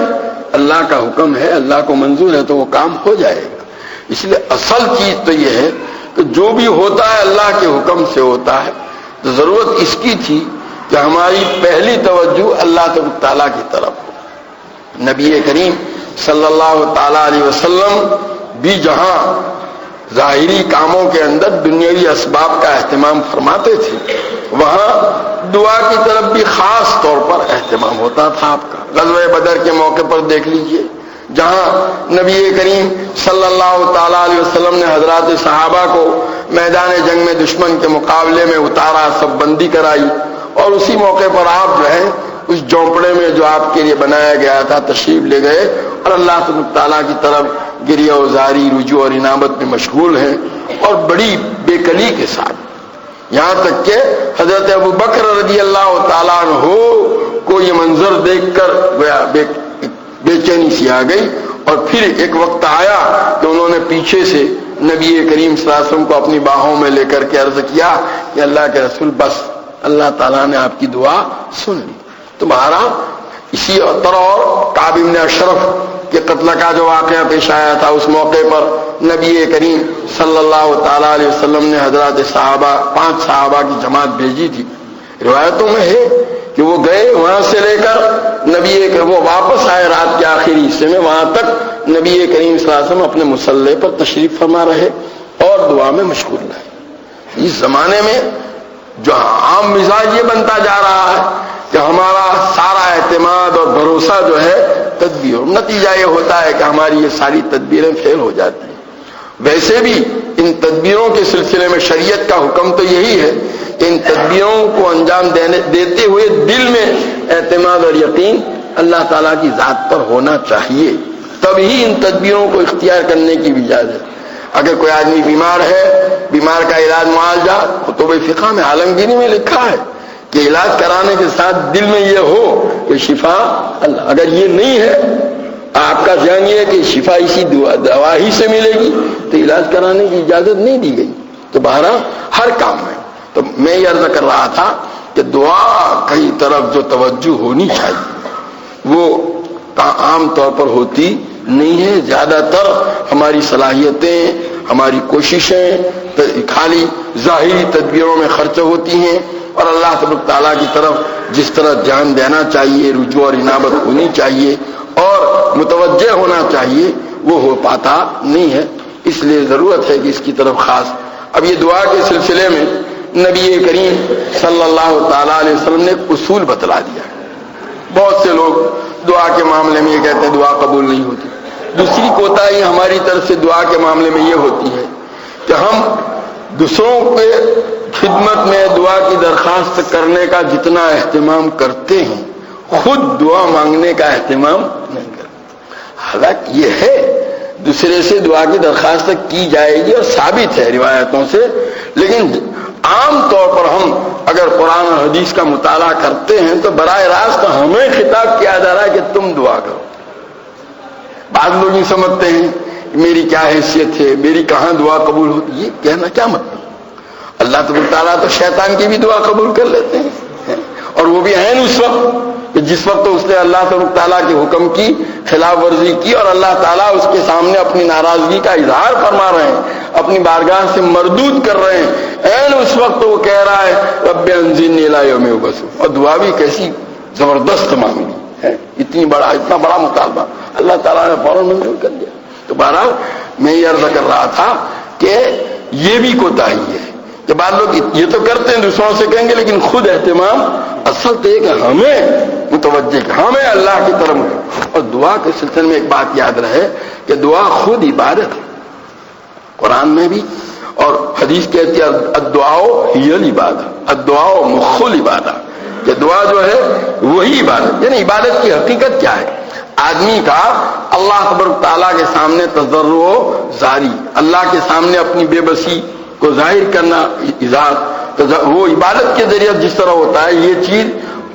اللہ کا حکم ہے، اللہ کو منظور ہے تو وہ کام ہو جائے گا۔ اس لیے اصل چیز تو یہ ہے کہ جو بھی ہوتا ہے اللہ کے حکم سے ہوتا ہے، تو ضرورت اس کی تھی کہ ہماری پہلی توجہ اللہ تعالیٰ کی طرف ہو۔ نبی کریم صلی اللہ تعالیٰ علیہ وسلم بھی جہاں ظاہری کاموں کے اندر دنیاوی اسباب کا اہتمام فرماتے تھے، وہاں دعا کی طرف بھی خاص طور پر اہتمام ہوتا تھا آپ کا۔ غزوہ بدر کے موقع پر دیکھ لیجئے، جہاں نبی کریم صلی اللہ تعالیٰ علیہ وسلم نے حضرات صحابہ کو میدان جنگ میں دشمن کے مقابلے میں اتارا، سب بندی کرائی، اور اسی موقع پر آپ جو ہے اس جھونپڑے میں جو آپ کے لیے بنایا گیا تھا تشریف لے گئے، اور اللہ تعالیٰ کی طرف گریہ وزاری، رجوع اور انابت میں مشغول ہیں، اور بڑی بے کلی کے ساتھ، یہاں تک کہ حضرت ابو بکر رضی اللہ تعالیٰ عنہ کو یہ منظر دیکھ کر بے چینی سی آ گئی، اور پھر ایک وقت آیا کہ انہوں نے پیچھے سے نبی کریم صلی اللہ علیہ وسلم کو اپنی باہوں میں لے کر کے عرض کیا کہ اللہ کے رسول بس، اللہ تعالیٰ نے آپ کی دعا سن لی۔ تمہارا اسی طرح اور کعب بن اشرف کے قتل کا جو واقعہ پیش آیا تھا، اس موقع پر نبی کریم صلی اللہ تعالیٰ علیہ وسلم نے حضرات صحابہ 5 صحابہ کی جماعت بھیجی تھی۔ روایتوں میں ہے کہ وہ گئے، وہاں سے لے کر وہ واپس آئے رات کے آخری حصے میں، وہاں تک نبی کریم صلی اللہ علیہ وسلم اپنے مصلی پر تشریف فرما رہے اور دعا میں مشغول رہے۔ اس زمانے میں جو عام مزاج یہ بنتا جا رہا ہے کہ ہمارا سارا اعتماد اور بھروسہ جو ہے تدبیر، نتیجہ یہ ہوتا ہے کہ ہماری یہ ساری تدبیریں فیل ہو جاتی ہیں۔ ویسے بھی ان تدبیروں کے سلسلے میں شریعت کا حکم تو یہی ہے کہ ان تدبیروں کو انجام دیتے ہوئے دل میں اعتماد اور یقین اللہ تعالیٰ کی ذات پر ہونا چاہیے، تبھی ان تدبیروں کو اختیار کرنے کی بھی اجازت۔ اگر کوئی آدمی بیمار ہے، بیمار کا علاج معالجہ کتب فقہ میں عالمگیری میں لکھا ہے کہ علاج کرانے کے ساتھ دل میں یہ ہو کہ شفا اللہ، اگر یہ نہیں ہے، آپ کا ذہن یہ ہے کہ شفا اسی دوا ہی سے ملے گی، تو علاج کرانے کی اجازت نہیں دی گئی۔ تو بہرحال ہر کام میں تو میں یہ عرض کر رہا تھا کہ دعا کی طرف جو توجہ ہونی چاہیے وہ عام طور پر ہوتی نہیں ہے۔ زیادہ تر ہماری صلاحیتیں، ہماری کوششیں خالی ظاہری تدبیروں میں خرچ ہوتی ہیں، اور اللہ تبارک تعالیٰ کی طرف جس طرح دھیان دینا چاہیے، رجوع اور انابت ہونی چاہیے اور متوجہ ہونا چاہیے، وہ ہو پاتا نہیں ہے۔ اس لیے ضرورت ہے کہ اس کی طرف خاص۔ اب یہ دعا کے سلسلے میں نبی کریم صلی اللہ تعالیٰ علیہ وسلم نے ایک اصول بتلا دیا۔ بہت سے لوگ دعا کے معاملے میں یہ کہتے ہیں دعا قبول نہیں ہوتی۔ دوسری کوتاہی ہماری طرف سے دعا کے معاملے میں یہ ہوتی ہے کہ ہم دوسروں کے خدمت میں دعا کی درخواست کرنے کا جتنا اہتمام کرتے ہیں خود دعا مانگنے کا اہتمام نہیں کرتے۔ حالانکہ یہ ہے دوسرے سے دعا کی درخواست کی جائے گی اور ثابت ہے روایتوں سے، لیکن عام طور پر ہم اگر قرآن اور حدیث کا مطالعہ کرتے ہیں تو براہ راست ہمیں خطاب کیا جا رہا ہے کہ تم دعا کرو۔ بعض لوگ یہ سمجھتے ہیں میری کیا حیثیت ہے، میری کہاں دعا قبول ہوتی، یہ کہنا کیا مطلب؟ اللہ تبارک تعالیٰ تو شیطان کی بھی دعا قبول کر لیتے ہیں، اور وہ بھی عین اس وقت جس وقت اس نے اللہ تبارک تعالیٰ کے حکم کی خلاف ورزی کی اور اللہ تعالیٰ اس کے سامنے اپنی ناراضگی کا اظہار فرما رہے ہیں، اپنی بارگاہ سے مردود کر رہے ہیں، عین اس وقت وہ کہہ رہا ہے رب انظرنی الی یوم یبعثون، اور دعا بھی کیسی زبردست مانگی ہے، اتنا بڑا مطالبہ اللہ تعالیٰ نے فوراً منظور کر دیا۔ تو بہرحال میں یہ عرض کر رہا تھا کہ یہ بھی کوتاہی ہے کہ بعض لوگ یہ تو کرتے ہیں دوسروں سے کہیں گے لیکن خود اہتمام اصل تو ایک ہمیں متوجہ ہمیں اللہ کی طرف۔ اور دعا کے سلسلے میں ایک بات یاد رہے کہ دعا خود عبادت ہے، قرآن میں بھی اور حدیث کہتی ہے الدعاء ہی العبادہ، الدعاء مخ العبادہ، کہ دعا جو ہے وہی عبادت، یعنی عبادت کی حقیقت کیا ہے؟ آدمی کا اللہ تبارک تعالیٰ کے سامنے تضرع و زاری، اللہ کے سامنے اپنی بے بسی کو ظاہر کرنا، اظہار، وہ عبادت کے ذریعے جس طرح ہوتا ہے یہ چیز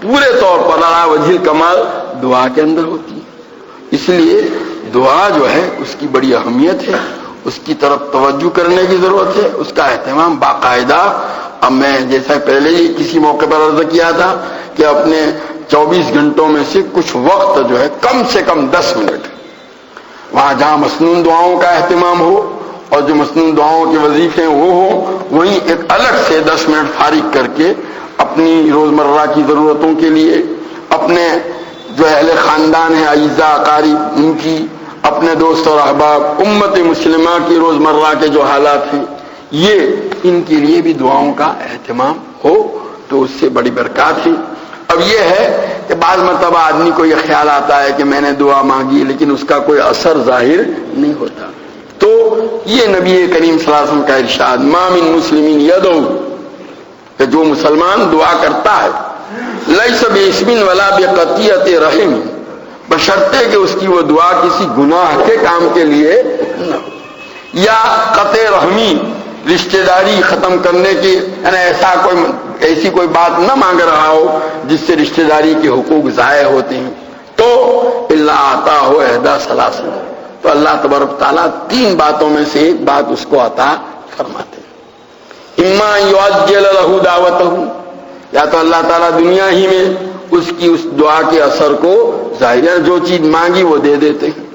پورے طور پر علی وجہ الکمال دعا کے اندر ہوتی ہے۔ اس لیے دعا جو ہے اس کی بڑی اہمیت ہے، اس کی طرف توجہ کرنے کی ضرورت ہے، اس کا اہتمام باقاعدہ۔ اب میں جیسا پہلے ہی کسی موقع پر عرض کیا تھا کہ اپنے 24 گھنٹوں میں سے کچھ وقت جو ہے کم سے کم 10 منٹ وہاں جہاں مسنون دعاؤں کا اہتمام ہو اور جو مسنون دعاؤں کے وظیفے وہ ہوں، وہیں ایک الگ سے 10 منٹ فارغ کر کے اپنی روزمرہ کی ضرورتوں کے لیے، اپنے جو اہل خاندان ہیں اعزاء اقارب ان کی، اپنے دوست اور احباب، امت مسلمہ کی روزمرہ کے جو حالات ہیں یہ ان کے لیے بھی دعاؤں کا اہتمام ہو تو اس سے بڑی برکات ہے۔ اب یہ ہے کہ بعض مرتبہ آدمی کو یہ خیال آتا ہے کہ میں نے دعا مانگی لیکن اس کا کوئی اثر ظاہر نہیں ہوتا، تو یہ نبی کریم صلی اللہ علیہ وسلم کا ارشاد ما من مسلمین یدعو، کہ جو مسلمان دعا کرتا ہے لیس باسم ولا بقطیعۃ رحم، بشرطے کہ اس کی وہ دعا کسی گناہ کے کام کے لیے نہ ہو، یا قطع رحمی رشتہ داری ختم کرنے کی، یعنی ایسی کوئی بات نہ مانگ رہا ہو جس سے رشتہ داری کے حقوق ضائع ہوتے ہیں، تو اللہ آتا ہو احدی ثلاث، تو اللہ تبارک تعالیٰ 3 باتوں میں سے ایک بات اس کو عطا فرماتے ہیں۔ اما یعجل له دعوتہ، یا تو اللہ تعالیٰ دنیا ہی میں اس کی اس دعا کے اثر کو ظاہر، جو چیز مانگی وہ دے دیتے ہیں،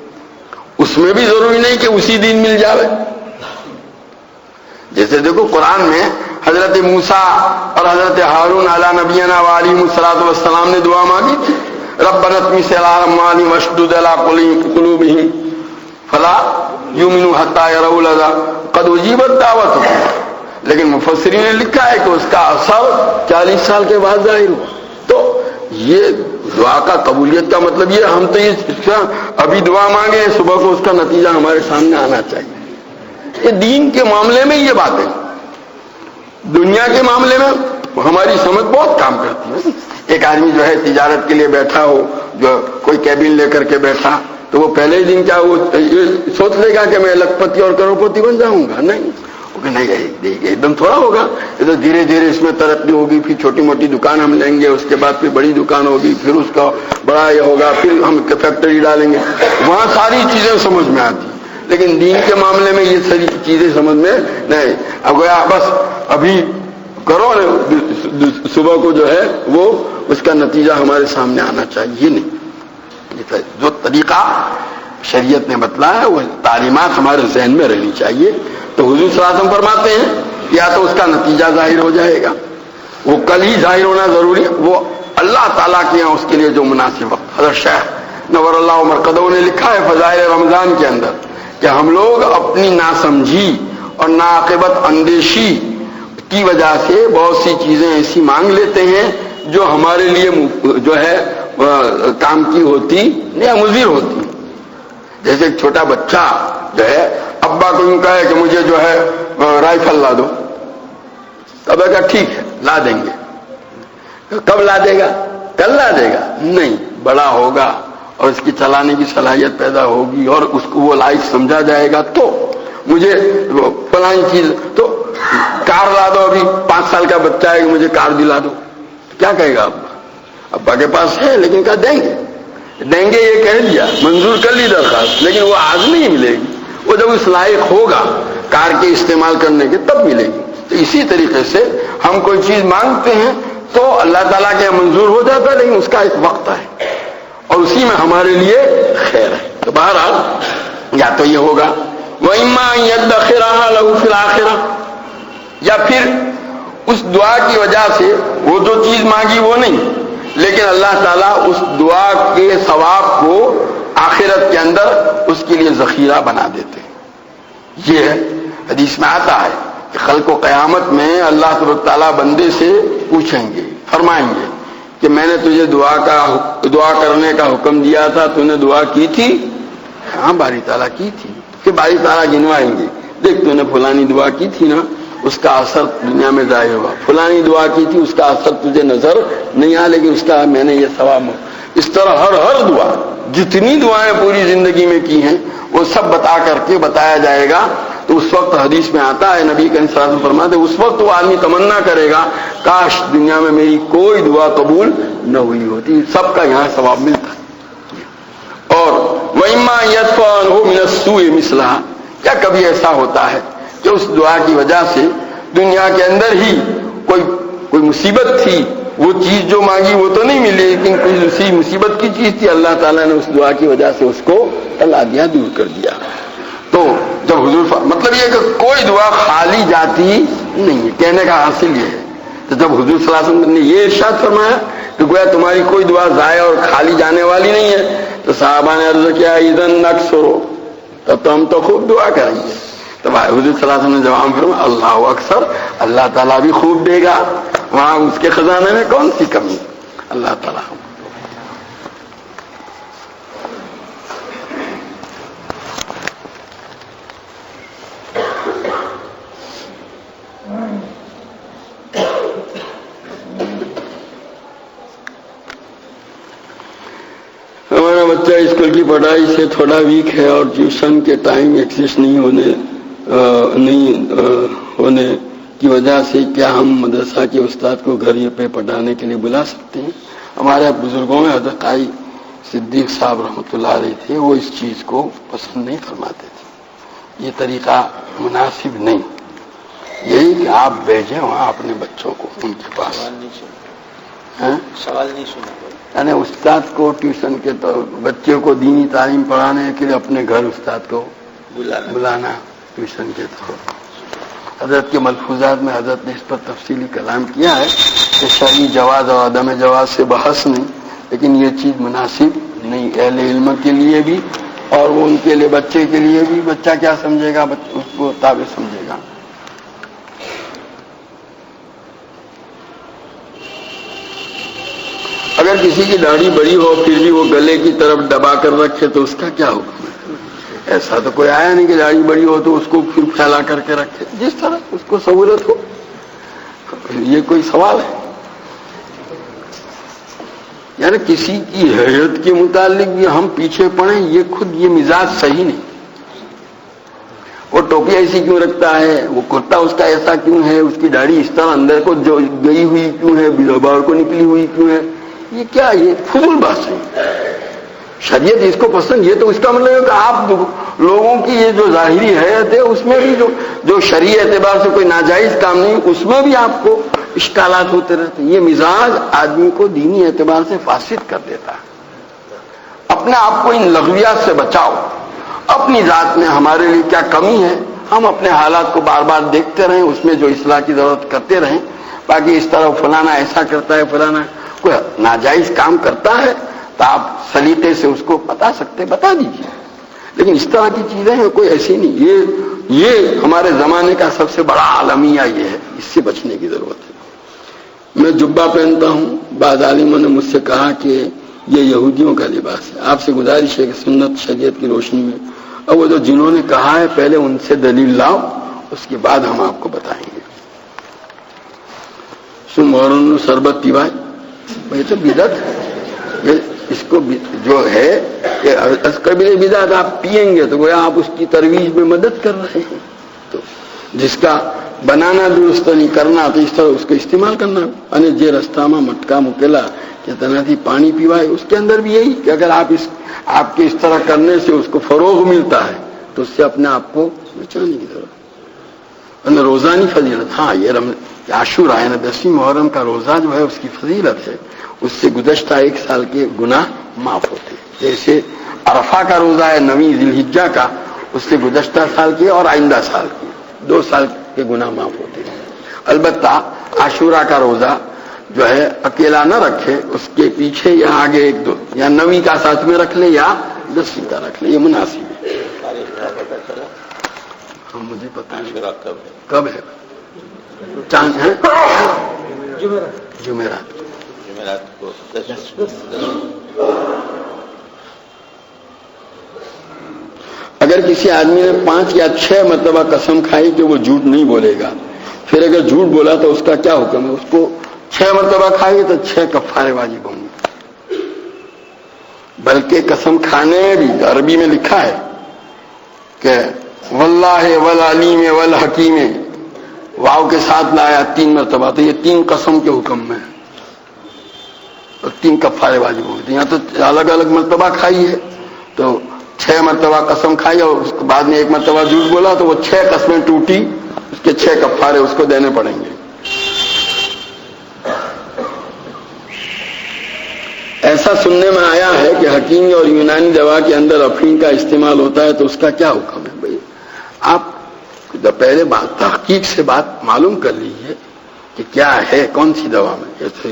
اس میں بھی ضروری نہیں کہ اسی دن مل جاوے۔ جیسے دیکھو قرآن میں حضرت موسیٰ اور حضرت ہارون علی نبینا وعلیہم الصلوۃ والسلام نے دعا مانگی تھی ربنا اطمس علی اموالہم واشدد علی قلوبہم فلا یؤمنوا حتی یروا العذاب قد اجیبت دعوتہم، لیکن مفسرین نے لکھا ہے کہ اس کا اثر 40 سال کے بعد ظاہر ہوا۔ تو یہ دعا کا قبولیت کا مطلب یہ ہم تو یہ ابھی دعا مانگے صبح کو اس کا نتیجہ ہمارے سامنے آنا چاہیے۔ یہ دین کے معاملے میں یہ بات ہے، دنیا کے معاملے میں ہماری سمجھ بہت کام کرتی ہے۔ ایک آدمی جو ہے تجارت کے لیے بیٹھا ہو، جو کوئی کیبن لے کر کے بیٹھا تو وہ پہلے ہی دن کیا وہ سوچ لے گا کہ میں لکھپتی اور کروڑپتی بن جاؤں گا؟ نہیں، ایک دم تھوڑا ہوگا، یہ تو دھیرے دھیرے اس میں ترقی ہوگی، پھر چھوٹی موٹی دکان ہم لیں گے، اس کے بعد پھر بڑی دکان ہوگی، پھر اس کا بڑا یہ ہوگا، پھر ہم فیکٹری ڈالیں گے، وہاں ساری چیزیں سمجھ میں آتی۔ لیکن دین کے معاملے میں یہ ساری چیزیں سمجھ میں نہیں، اب گویا بس ابھی کرو صبح کو جو ہے وہ اس کا نتیجہ ہمارے سامنے آنا چاہیے، نہیں۔ جو طریقہ شریعت نے بتلایا ہے وہ تعلیمات ہمارے ذہن میں رہنی چاہیے۔ تو حضور صلی اللہ علیہ وسلم فرماتے ہیں یا تو اس کا نتیجہ ظاہر ہو جائے گا، وہ کل ہی ظاہر ہونا ضروری ہے، وہ اللہ تعالیٰ کے یہاں اس کے لیے جو مناسب وقت۔ حضرت شیخ نور اللہ مرقدہ نے لکھا ہے فضائل رمضان کے اندر کہ ہم لوگ اپنی ناسمجھی اور ناعاقبت اندیشی کی وجہ سے بہت سی چیزیں ایسی مانگ لیتے ہیں جو ہمارے لیے جو ہے کام کی ہوتی یا مضر ہوتی۔ جیسے ایک چھوٹا بچہ جو ہے ابا کو یوں کہے کہ مجھے جو ہے رائفل لا دو، اب کہا ٹھیک ہے لا دیں گے. کب لا دے گا؟ کل لا دے گا؟ نہیں، بڑا ہوگا اور اس کی چلانے کی صلاحیت پیدا ہوگی اور اس کو وہ لائق سمجھا جائے گا تو مجھے فلانی چیز، تو کار لا دو، ابھی 5 سال کا بچہ ہے کہ مجھے کار دلا دو، کیا کہے گا ابا؟ ابا کے پاس ہے لیکن کہا دیں گے یہ کہہ دیا، منظور کر لی درخواست، لیکن وہ آج نہیں ملے گی، وہ جب اس لائق ہوگا کار کے استعمال کرنے کے تب ملے گی. تو اسی طریقے سے ہم کوئی چیز مانگتے ہیں تو اللہ تعالیٰ کے منظور ہو جاتا ہے، لیکن اس کا ایک وقت ہے اور اسی میں ہمارے لیے خیر ہے. تو بہرحال یا تو یہ ہوگا وَإِمَّا أَن يَدَّخِرَهَا لَهُ فِي الْآخِرَةِ، یا پھر اس دعا کی وجہ سے وہ جو چیز مانگی وہ نہیں، لیکن اللہ تعالیٰ اس دعا کے ثواب کو آخرت کے اندر اس کے لیے ذخیرہ بنا دیتے ہیں. یہ حدیث میں آتا ہے کہ خلق و قیامت میں اللہ تبارک تعالیٰ بندے سے پوچھیں گے، فرمائیں گے کہ میں نے تجھے دعا کرنے کا حکم دیا تھا، تو نے دعا کی تھی؟ ہاں باری تعالیٰ کی تھی. کہ باری تعالیٰ گنوائیں گے، دیکھ تو نے فلانی دعا کی تھی نا، اس کا اثر دنیا میں ظاہر ہوا، فلانی دعا کی تھی اس کا اثر تجھے نظر نہیں آیا، لیکن اس کا میں نے یہ ثواب. اس طرح ہر دعا، جتنی دعائیں پوری زندگی میں کی ہیں وہ سب بتا کر کے بتایا جائے گا. تو اس وقت حدیث میں آتا ہے، نبی کریم صلی اللہ علیہ وسلم فرماتے اس وقت وہ آدمی تمنا کرے گا کاش دنیا میں میری کوئی دعا قبول نہ ہوئی ہوتی، سب کا یہاں ثواب ملتا ہے. اور وَإِمَّا يَدْفَعُ عَنْهُ مِنَ السُّوءِ مِثْلَهَا، کیا کبھی ایسا ہوتا ہے کہ اس دعا کی وجہ سے دنیا کے اندر ہی کوئی مصیبت تھی، وہ چیز جو مانگی وہ تو نہیں ملی، لیکن کوئی دوسری مصیبت کی چیز تھی، اللہ تعالیٰ نے اس دعا کی وجہ سے اس کو ٹلا دیا، دور کر دیا. تو جب حضور مطلب یہ کہ کوئی دعا خالی جاتی نہیں ہے، کہنے کا حاصل یہ ہے. تو جب حضور صلی اللہ علیہ وسلم نے یہ ارشاد فرمایا کہ گویا تمہاری کوئی دعا ضائع اور خالی جانے والی نہیں ہے، تو صحابہ نے عرض کیا اذن نکثرو، تب تو ہم تو خوب دعا کریں گے. تو حضور صلی اللہ علیہ وسلم نے جواب فرمایا اللہ اکثر، اللہ تعالیٰ بھی خوب دے گا، وہاں اس کے خزانے میں کون سی کمی. اللہ تعالیٰ ہمارا بچہ اسکول کی پڑھائی سے تھوڑا ویک ہے اور ٹیوشن کے ٹائم ایکسس نہیں ہونے کی وجہ سے کیا ہم مدرسہ کے استاد کو گھر پہ پڑھانے کے لیے بلا سکتے ہیں؟ ہمارے بزرگوں میں حضرت قاری صدیق صاحب رحمۃ اللہ علیہ تھے، وہ اس چیز کو پسند نہیں فرماتے تھے، یہ طریقہ مناسب نہیں. یہی کہ آپ بھیجیں وہاں اپنے بچوں کو ان کے پاس. سوال نہیں سنا، یعنی استاد کو ٹیوشن کے بچوں کو دینی تعلیم پڑھانے کے لیے اپنے گھر استاد کو بلانا ٹیوشن کے طور. حضرت کے ملفوظات میں حضرت نے اس پر تفصیلی کلام کیا ہے کہ شرعی جواز اور عدم جواز سے بحث نہیں، لیکن یہ چیز مناسب نہیں اہل علم کے لیے بھی اور وہ ان کے لیے بچے کے لیے بھی. بچہ کیا سمجھے گا، اس کو تابع سمجھے گا. اگر کسی کی داڑھی بڑی ہو پھر بھی وہ گلے کی طرف دبا کر رکھے تو اس کا کیا حکم ہے؟ ایسا تو کوئی آیا نہیں کہ داڑھی بڑی ہو تو اس کو پھر پھیلا کر کے رکھے، جس طرح اس کو سہولت ہو. یہ کوئی سوال ہے؟ یعنی کسی کی حیت کے متعلق بھی ہم پیچھے پڑیں، یہ خود یہ مزاج صحیح نہیں. وہ ٹوپی ایسی کیوں رکھتا ہے، وہ کرتا اس کا ایسا کیوں ہے، اس کی داڑھی اس طرح اندر کو جو گئی ہوئی کیوں ہے، باہر کو نکلی ہوئی کیوں ہے، یہ کیا، یہ فضول بات ہے. شریعت اس کو پسند، یہ تو اس کا مطلب ہے کہ آپ لوگوں کی یہ جو ظاہری حیت ہے اس میں بھی جو شرعی اعتبار سے کوئی ناجائز کام نہیں اس میں بھی آپ کو اشکالات ہوتے رہتے ہیں. یہ مزاج آدمی کو دینی اعتبار سے فاسد کر دیتا ہے. اپنے آپ کو ان لغویات سے بچاؤ. اپنی ذات میں ہمارے لیے کیا کمی ہے، ہم اپنے حالات کو بار بار دیکھتے رہیں، اس میں جو اصلاح کی ضرورت کرتے رہیں. باقی اس طرح فلانا ایسا کرتا ہے، فلانا کوئی ناجائز کام کرتا ہے تو آپ سلیقے سے اس کو بتا دیجیے. لیکن اس طرح کی چیزیں ہیں کوئی ایسی نہیں. یہ ہمارے زمانے کا سب سے بڑا عالمیہ یہ ہے، اس سے بچنے کی ضرورت ہے. میں جبہ پہنتا ہوں، بعض عالموں نے مجھ سے کہا کہ یہ یہودیوں کا لباس ہے. آپ سے گزارش ہے کہ سنت شریعت کی روشنی میں اور وہ جو جنہوں نے کہا ہے پہلے ان سے دلیل لاؤ، اس کے بعد ہم آپ کو بتائیں گے. શું મોહરમનું શરબત પીવાય? یہ تو بدعت ہے. اس کو جو ہے کہ قبیل بدعت آپ پیئیں گے تو گویا آپ اس کی ترویج میں مدد کر رہے ہیں. تو جس کا બનાના દુરસ્ત નહીં કરના તો اس طرح اس کو استعمال کرنا. અને જે રસ્તામાં મટકા મૂકેલા کہ તેનાથી પાણી પીવાય اس کے اندر بھی یہی کہ اگر آپ کے اس طرح کرنے سے اس کو فروغ ملتا ہے تو اس سے اپنے آپ کو بچانے کی ضرورت. اور روزانی فضیلت, ہاں یہ عاشورہ ہے نا 10ویں محرم کا روزہ جو ہے اس کی فضیلت ہے. اس سے گزشتہ 1 سال کے گناہ معاف ہوتے ہیں. جیسے عرفہ کا روزہ ہے 9ویں ذی الحجہ کا, اس سے گزشتہ سال کے اور آئندہ سال کے 2 سال کے گناہ معاف ہوتے ہیں. البتہ عاشورہ کا روزہ جو ہے اکیلا نہ رکھے, اس کے پیچھے یا آگے 1-2 یا 9ویں کا ساتھ میں رکھ لے یا 10ویں کا رکھ لے, یہ مناسب ہے. مجھے پتا نہیں کب ہے. چاند ہے جمعرات کو. اگر کسی آدمی نے 5 یا 6 مرتبہ قسم کھائی کہ وہ جھوٹ نہیں بولے گا, پھر اگر جھوٹ بولا تو اس کا کیا حکم ہے؟ اس کو 6 مرتبہ کھائیے تو 6 کفارے واجب ہوں گے. بلکہ قسم کھانے بھی عربی میں لکھا ہے کہ واللہ والعلیم والحکیم واو کے ساتھ لایا 3 مرتبہ, تو یہ 3 قسم کے حکم میں اور 3 کفارے واجب ہوں گے. یہاں تو الگ الگ مرتبہ کھائی ہے تو 6 مرتبہ قسم کھائی اور اس کے بعد میں 1 مرتبہ جھوٹ بولا تو وہ 6 قسمیں ٹوٹی, اس کے 6 کفارے اس کو دینے پڑیں گے. ایسا سننے میں آیا ہے کہ حکیمی اور یونانی دوا کے اندر افیون کا استعمال ہوتا ہے تو اس کا کیا حکم ہے؟ بھائی آپ پہلے تحقیق سے بات معلوم کر لیجئے کہ کیا ہے کون سی دوا میں. جیسے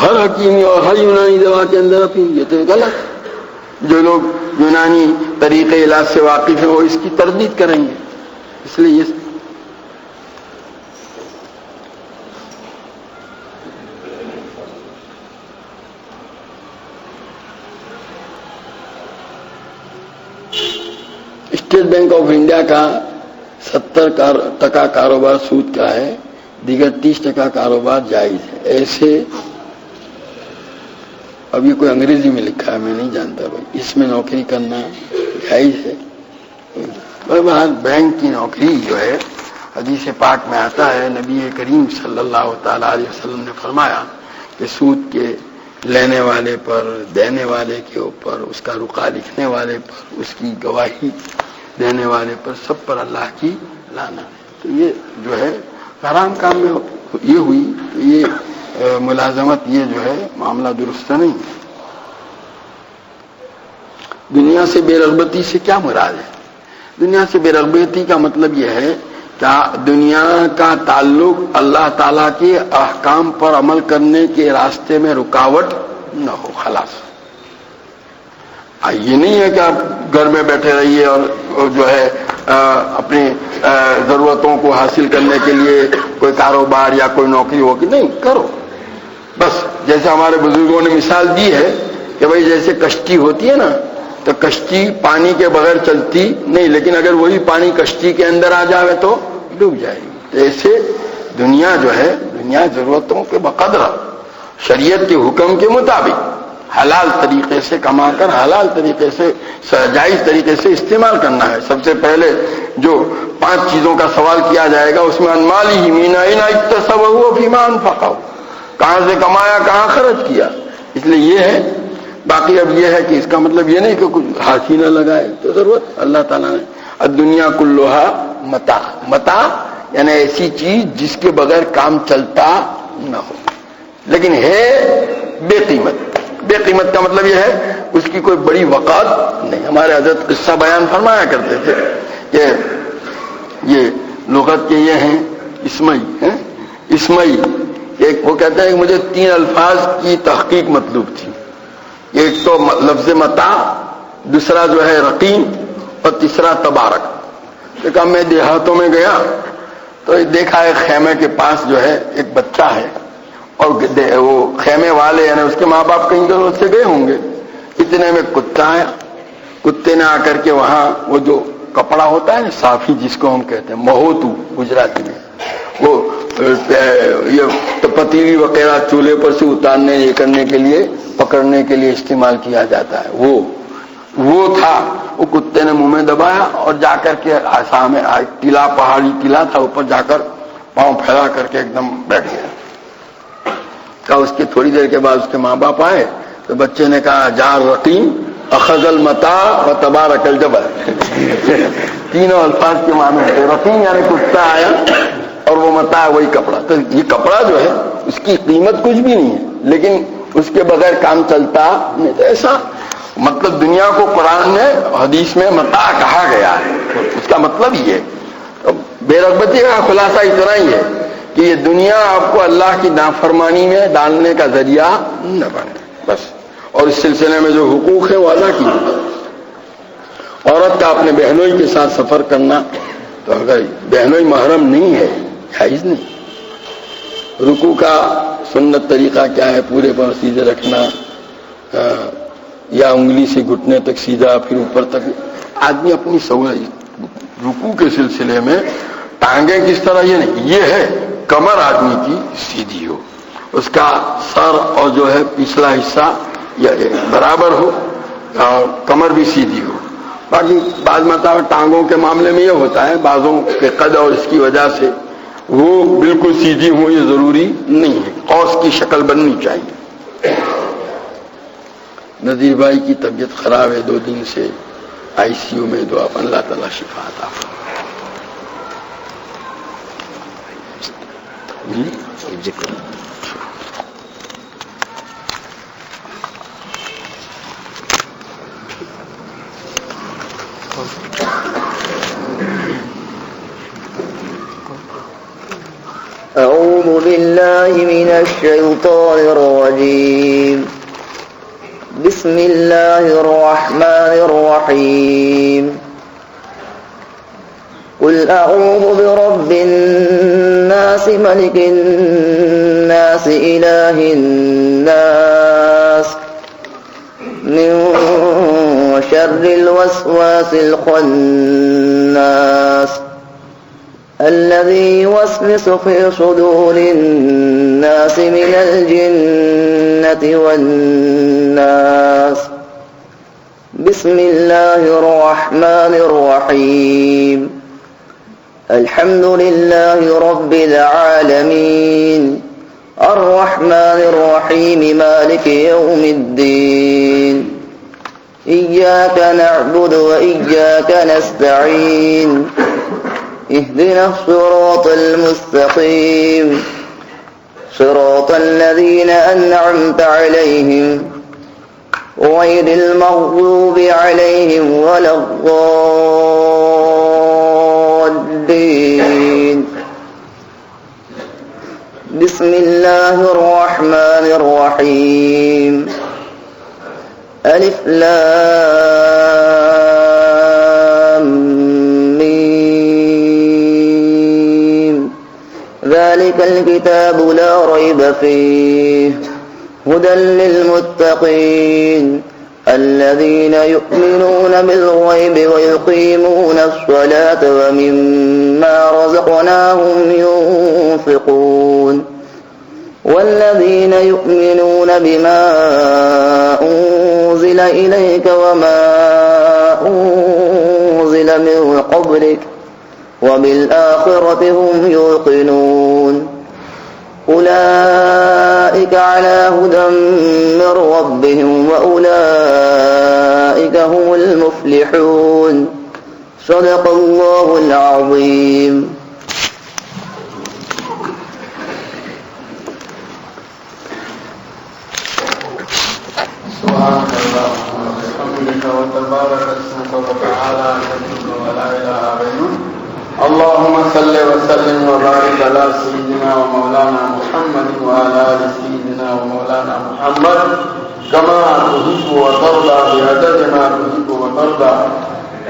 ہر حکیمی اور ہر یونانی دوا کے اندر افیون, یہ تو غلط. جو لوگ یونانی طریقے علاج سے واقف ہیں وہ اس کی تردید کریں گے. اس لیے یہ اسٹیٹ بینک آف انڈیا کا 70% کاروبار سود کا ہے, دیگر 30% کاروبار جائز ہے. ایسے اب یہ کوئی انگریزی میں لکھا ہے, میں نہیں جانتا بھائی, اس میں نوکری کرنا جائز ہے. بینک کی نوکری جو ہے حدیث پاک میں آتا ہے, نبی کریم صلی اللہ تعالی علیہ وسلم نے فرمایا کہ سود کے لینے والے پر, دینے والے کے اوپر, اس کا رقعہ لکھنے والے پر, اس کی گواہی دینے والے پر, سب پر اللہ کی لعنت. تو یہ جو ہے حرام کام میں یہ ہوئی, یہ ملازمت, یہ جو ہے معاملہ درست نہیں. دنیا سے بے رغبتی سے کیا مراد ہے؟ دنیا سے بے رغبتی کا مطلب یہ ہے کہ دنیا کا تعلق اللہ تعالیٰ کے احکام پر عمل کرنے کے راستے میں رکاوٹ نہ ہو, خلاص. یہ نہیں ہے کہ آپ گھر میں بیٹھے رہیے اور جو ہے اپنی ضرورتوں کو حاصل کرنے کے لیے کوئی کاروبار یا کوئی نوکری ہوگی, نہیں کرو. بس جیسے ہمارے بزرگوں نے مثال دی ہے کہ بھائی جیسے کشتی ہوتی ہے نا, تو کشتی پانی کے بغیر چلتی نہیں, لیکن اگر وہی پانی کشتی کے اندر آ جائے تو ڈوب جائے گی. تو ایسے دنیا جو ہے, دنیا ضرورتوں کے بقدر شریعت کے حکم کے مطابق حلال طریقے سے کما کر حلال طریقے سے جائز طریقے سے استعمال کرنا ہے. سب سے پہلے جو 5 چیزوں کا سوال کیا جائے گا اس میں انمالی ہی مینا اکتسب ہوا فیما انفقہ, کہاں سے کمایا کہاں خرچ کیا. اس لیے یہ ہے. باقی اب یہ ہے کہ اس کا مطلب یہ نہیں کہ کچھ ہاتھ ہی نہ لگائے, تو ضرورت اللہ تعالیٰ نے الدنیا کلھا متاع, متاع یعنی ایسی چیز جس کے بغیر کام چلتا نہ ہو, لیکن ہے بے قیمت. بے قیمت کا مطلب یہ ہے اس کی کوئی بڑی وقعت نہیں. ہمارے حضرت قصہ بیان فرمایا کرتے تھے کہ یہ لغت کے یہ ہیں اسمعی, اسمعی ایک وہ کہتے ہیں کہ مجھے 3 الفاظ کی تحقیق مطلوب تھی. ایک تو لفظ متاع, دوسرا جو ہے رقیم, اور تیسرا تبارک. کہ میں دیہاتوں میں گیا تو دیکھا ہے خیمے کے پاس جو ہے ایک بچہ ہے, اور وہ خیمے والے یعنی اس کے ماں باپ کہیں ضرورت سے گئے ہوں گے. اتنے میں کتا آیا, کتے نے آ کر کے وہاں وہ جو کپڑا ہوتا ہے نا صافی جس کو ہم کہتے ہیں مہوتو گجراتی میں, وہ یہ پتیلی وغیرہ چولہے پر سے اتارنے یہ کرنے کے لیے پکڑنے کے لیے استعمال کیا جاتا ہے، وہ تھا. وہ کتے نے منہ میں دبایا اور جا کر کے سامنے قلعہ، پہاڑی قلعہ تھا، اوپر جا کر پاؤں پھیلا کر کے ایک دم بیٹھ گیا. کہا اس کی تھوڑی دیر کے بعد اس کے ماں باپ آئے تو بچے نے کہا جار رقیم اخذ المتاع و تبارک الجبل. تینوں الفاظ کے معنی ہے. رقیم یعنی کتا آیا اور وہ متاع وہی کپڑا. تو یہ کپڑا جو ہے اس کی قیمت کچھ بھی نہیں ہے، لیکن اس کے بغیر کام چلتا نہیں. تو ایسا مطلب دنیا کو قرآن نے حدیث میں متاع کہا گیا ہے، اس کا مطلب یہ ہے. بے رغبتی کا خلاصہ اتنا ہی ہے کہ یہ دنیا آپ کو اللہ کی نافرمانی میں ڈالنے کا ذریعہ نہ بنے بس. اور اس سلسلے میں جو حقوق ہے وہ ادا کیجیے. عورت کا اپنے بہنوئی کے ساتھ سفر کرنا، تو اگر بہنوئی محرم نہیں ہے جائز نہیں. رکوع کا سنت طریقہ کیا ہے؟ پورے پر سیدھے رکھنا یا انگلی سے گھٹنے تک سیدھا، پھر اوپر تک. آدمی اپنی سہولت رکوع کے سلسلے میں ٹانگیں کس طرح یہ نہیں، یہ ہے کمر آدمی کی سیدھی ہو، اس کا سر اور جو ہے پچھلا حصہ یا برابر ہو اور کمر بھی سیدھی ہو. باقی بعض مرتبہ ٹانگوں کے معاملے میں یہ ہوتا ہے بعضوں کے قد اور اس کی وجہ سے وہ بالکل سیدھی ہوں، یہ ضروری نہیں ہے. قوس کی شکل بننی چاہیے. نذیر بھائی کی طبیعت خراب ہے، 2 دن سے آئی سی یو میں. دعا اللہ تعالیٰ شفا عطا فرمائے. أعوذ بالله من الشيطان الرجيم. بسم الله الرحمن الرحيم. قل أعوذ برب الناس ملك الناس إله الناس من شر الوسواس الخناس الذي يوسوس في صدور الناس من الجنة والناس. بسم الله الرحمن الرحيم. الحمد لله رب العالمين الرحمن الرحيم مالك يوم الدين. إياك نعبد وإياك نستعين. اهدنا الصراط المستقيم صراط الذين أنعمت عليهم غير المغضوب عليهم ولا الضالين. بسم الله الرحمن الرحيم. ألف لام ميم. ذلك الكتاب لا ريب فيه هدى للمتقين الذين يؤمنون بالغيب ويقيمون الصلاة ومما رزقناهم ينفقون. والذين يؤمنون بما أنزل إليك وما أنزل من قبلك وبالآخرة هم يوقنون. أولئك على هدى من ربهم وأولئك هم المفلحون. صدق الله العظيم. سبحانك اللهم وبحمدك وتبارك اسمك وتعالى جدك ولا اله غيرك. اللهم صل وسلم وبارك على سيدنا ومولانا محمد وعلى ال سيدنا ومولانا محمد كما تحب وترضى بعدد ما تحب وترضى.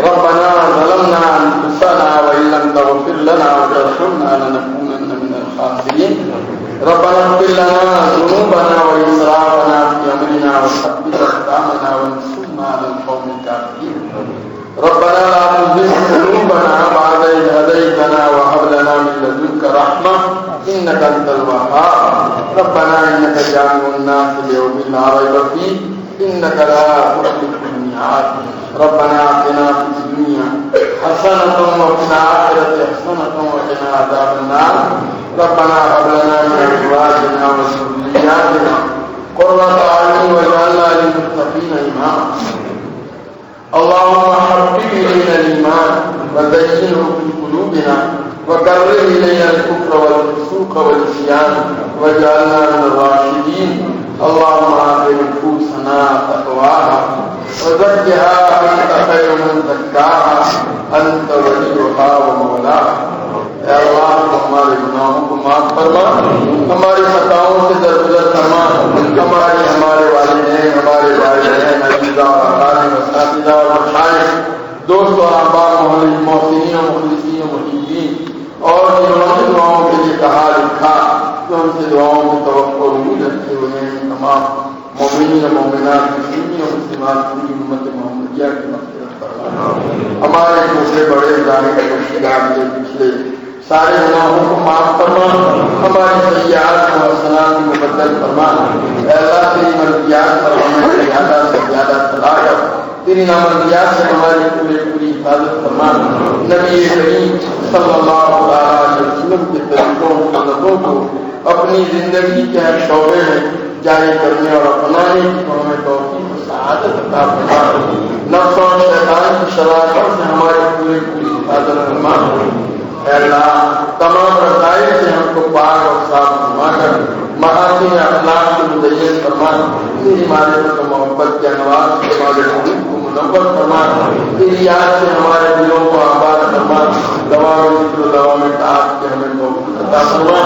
ربنا ظلمنا انفسنا وان لم تغفر لنا وترحمنا لنكونن من الخاسرين. ربنا اغفر لنا ذنوبنا وإسرافنا في أمرنا وثبت أقدامنا وانصرنا على القوم الكافرين. ربنا لا تزغ قلوبنا بعد بعد إذ هديتنا وهب لنا من لدنك رحمة إنك أنت الوهاب ربنا إنك جامع الناس ليوم لا ريب فيه إنك لا تخلف الميعاد ربنا آتنا في الدنيا حسنة وفي الآخرة حسنة وقنا عذاب النار ربنا هب لنا من أزواجنا وذرياتنا قرة أعين واجعلنا للمتقين إماما اللهم حبب إلينا الإيمان وزينه في قلوبنا وكره إلينا الكفر والفسوق والعصيان واجعلنا من الراشدين اللهم آت نفوسنا تقواها وزكها أنت خير من زكاها أنت وليها ومولاها اے اللہ ہمارے گناہوں کو معاف فرما ہماری خطاؤں سے درگزر فرما ہمارے والدین ہمارے بھائی بہن عزیزہ اور اقارب اساتذہ اور مشائخ دوست اور احباب محسنین و مخلصین و محبین اور جنہوں نے دعاؤں کے لیے کہا لکھا کہ ان سے دعاؤں کی توقع اور امید رکھتے ہوئے تمام مومنین و مومنات مسلمین و مسلمات پوری امت محمدیہ کی مغفرت فرما ہمارے چھوٹے بڑے ظاہر مشکلات کے پچھلے سارے گناہوں کو معاف فرما ہماری سیئات و حسنات کو مبدل فرما اے اللہ تیری مرضیات پر ہمیں زیادہ سے زیادہ صلاحیت تیری نامرضیات سے ہماری پوری حفاظت فرما نبی کریم صلی اللہ علیہ وسلم کے طریقوں سنتوں کو اپنی زندگی کے ہر شعبے میں جاری کرنے اور اپنانے کی ہمیں توفیق و سعادت عطا فرما نفس اور شیطان کی شرارتوں سے ہماری پوری حفاظت فرما اے اللہ تمام رسائل سے ہم کو پاک اور صاف فرما کر محاسن اخلاق کو مزین فرما تیری معرفت و محبت کے انوار سے ہمارے دل کو منور فرما تیری یاد سے ہمارے دلوں کو آباد فرما دوا میں ذکر و دوا میں تعاق کے ہمیں توفیق عطا فرما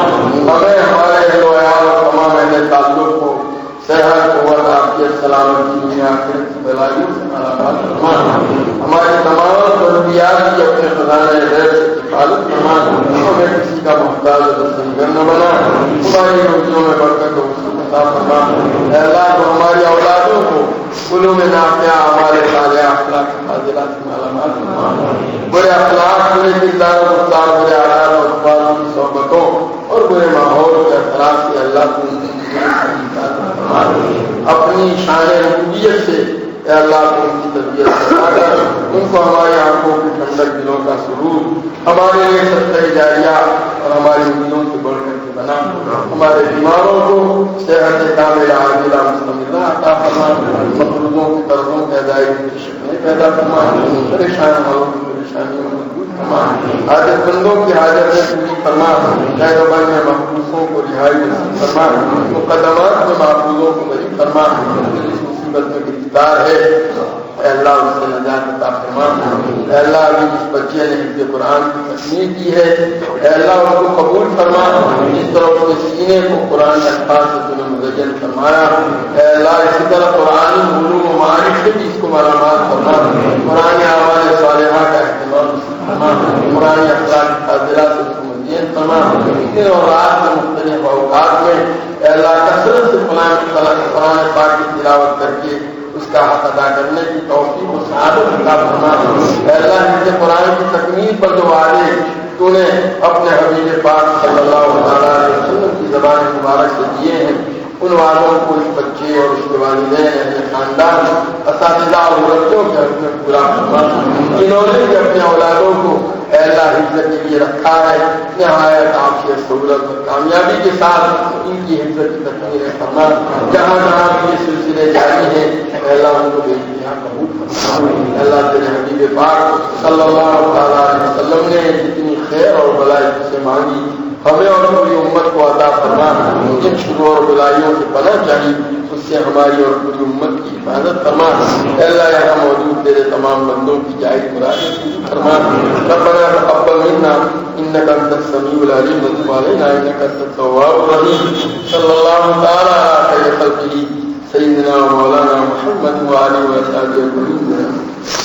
ہمیں ہمارے اہل و عیال اور تمام اہل تعلق کو صحت قوت عافیت سلامتی دنیا آخرت کی بھلائیوں سے ملامت فرما ہماری تمام ضروریات کی اپنے خزانے غیب سے حالت فرما ہمیں کسی کا محتاج دستگیر نہ بنا ہماری روزیوں میں برکت و عطا فرما اے اللہ تو ہماری اولادوں کو علوم نافعہ ہمارے صالح اخلاق فاضلات سے ملامت فرما برے اخلاق برے کردار و رفتار برے عادات و اخباروں کی صحبتوں اور برے ماحول کے اثرات سے اللہ کو اپنی شان ربوبیت سے اے اللہ کو ان کی طبیعت بنا کر ان کو ہماری آنکھوں کی ٹھنڈک دلوں کا سرور ہمارے لیے صدقہ جاریہ اور ہماری امیدوں سے بڑھ کر کے بنا ہمارے بیماروں کو صحت کاملہ عاجلہ مستمرہ عطا فرما مقروضوں کی قرضوں کی ادائیگی کی شکلیں پیدا فرما پریشان حالوں کی پریشانیوں میں دور فرما حاجت مندوں کی حاجتیں پوری فرما قید و بند میں محبوسوں کو رہائی نصیب فرما مقدمات میں محفوظوں کو بری فرما میں گرفتار ہے اے اللہ اس سے نجات عطا فرما اے اللہ ابھی جس بچے نے حفظ قرآن کی تکمیل کی ہے اے اللہ ان کو قبول فرما جس طرح اس کے سینے کو قرآن کے الفاظ سے تم نے مزین فرمایا اے اللہ اسی طرح قرآن علوم و معارف سے بھی اس کو ملامات فرما قرآن اعمال صالحہ کا اہتمام فرما قرآن اخلاق فاضلہ سے اس کو مزین فرما دن اور رات میں مختلف اوقات میں اے اللہ کثرت سے قرآن پاک کی تلاوت کر کے اس کا حق ادا کرنے کی توفیق و سعادت عطا فرما اے اللہ حفظ قرآن کی تکمیل پر جو وعدے تو نے اپنے حبیب پاک صلی اللہ علیہ وسلم کی زبان مبارک سے دیے ہیں ان وعدوں کو اس بچے اور اس کے والدین اپنے خاندان اساتذہ اور بچوں کے حق میں پورا فرما جنہوں نے بھی اپنے اولادوں کو اے اللہ حفظ کے لیے رکھا ہے نہایت عافیت سہولت اور کامیابی کے ساتھ ان کی حفظ کی تکمیل فرما جہاں جہاں بھی یہ سلسلے جاری ہیں اے اللہ ان کو بے انتہا قبول فرما اے اللہ تیرے حبیب پاک صلی اللہ علیہ وسلم نے جتنی خیر اور بلائی سے مانگی ہمیں اور پوری امت کو عطا فرما جن شرور اور بلائیوں سے پناہ چاہیے اس سے ہماری اور پوری امت کی حفاظت فرما اے اللہ یہاں موجود تیرے تمام بندوں کی جائز مرادیں پوری فرما ربنا تقبل منا انك انت السميع العليم وتب علينا انك انت التواب الرحيم صلى الله تعالى على خير خلقه سيدنا ومولانا محمد وعلى اله وصحبه اجمعين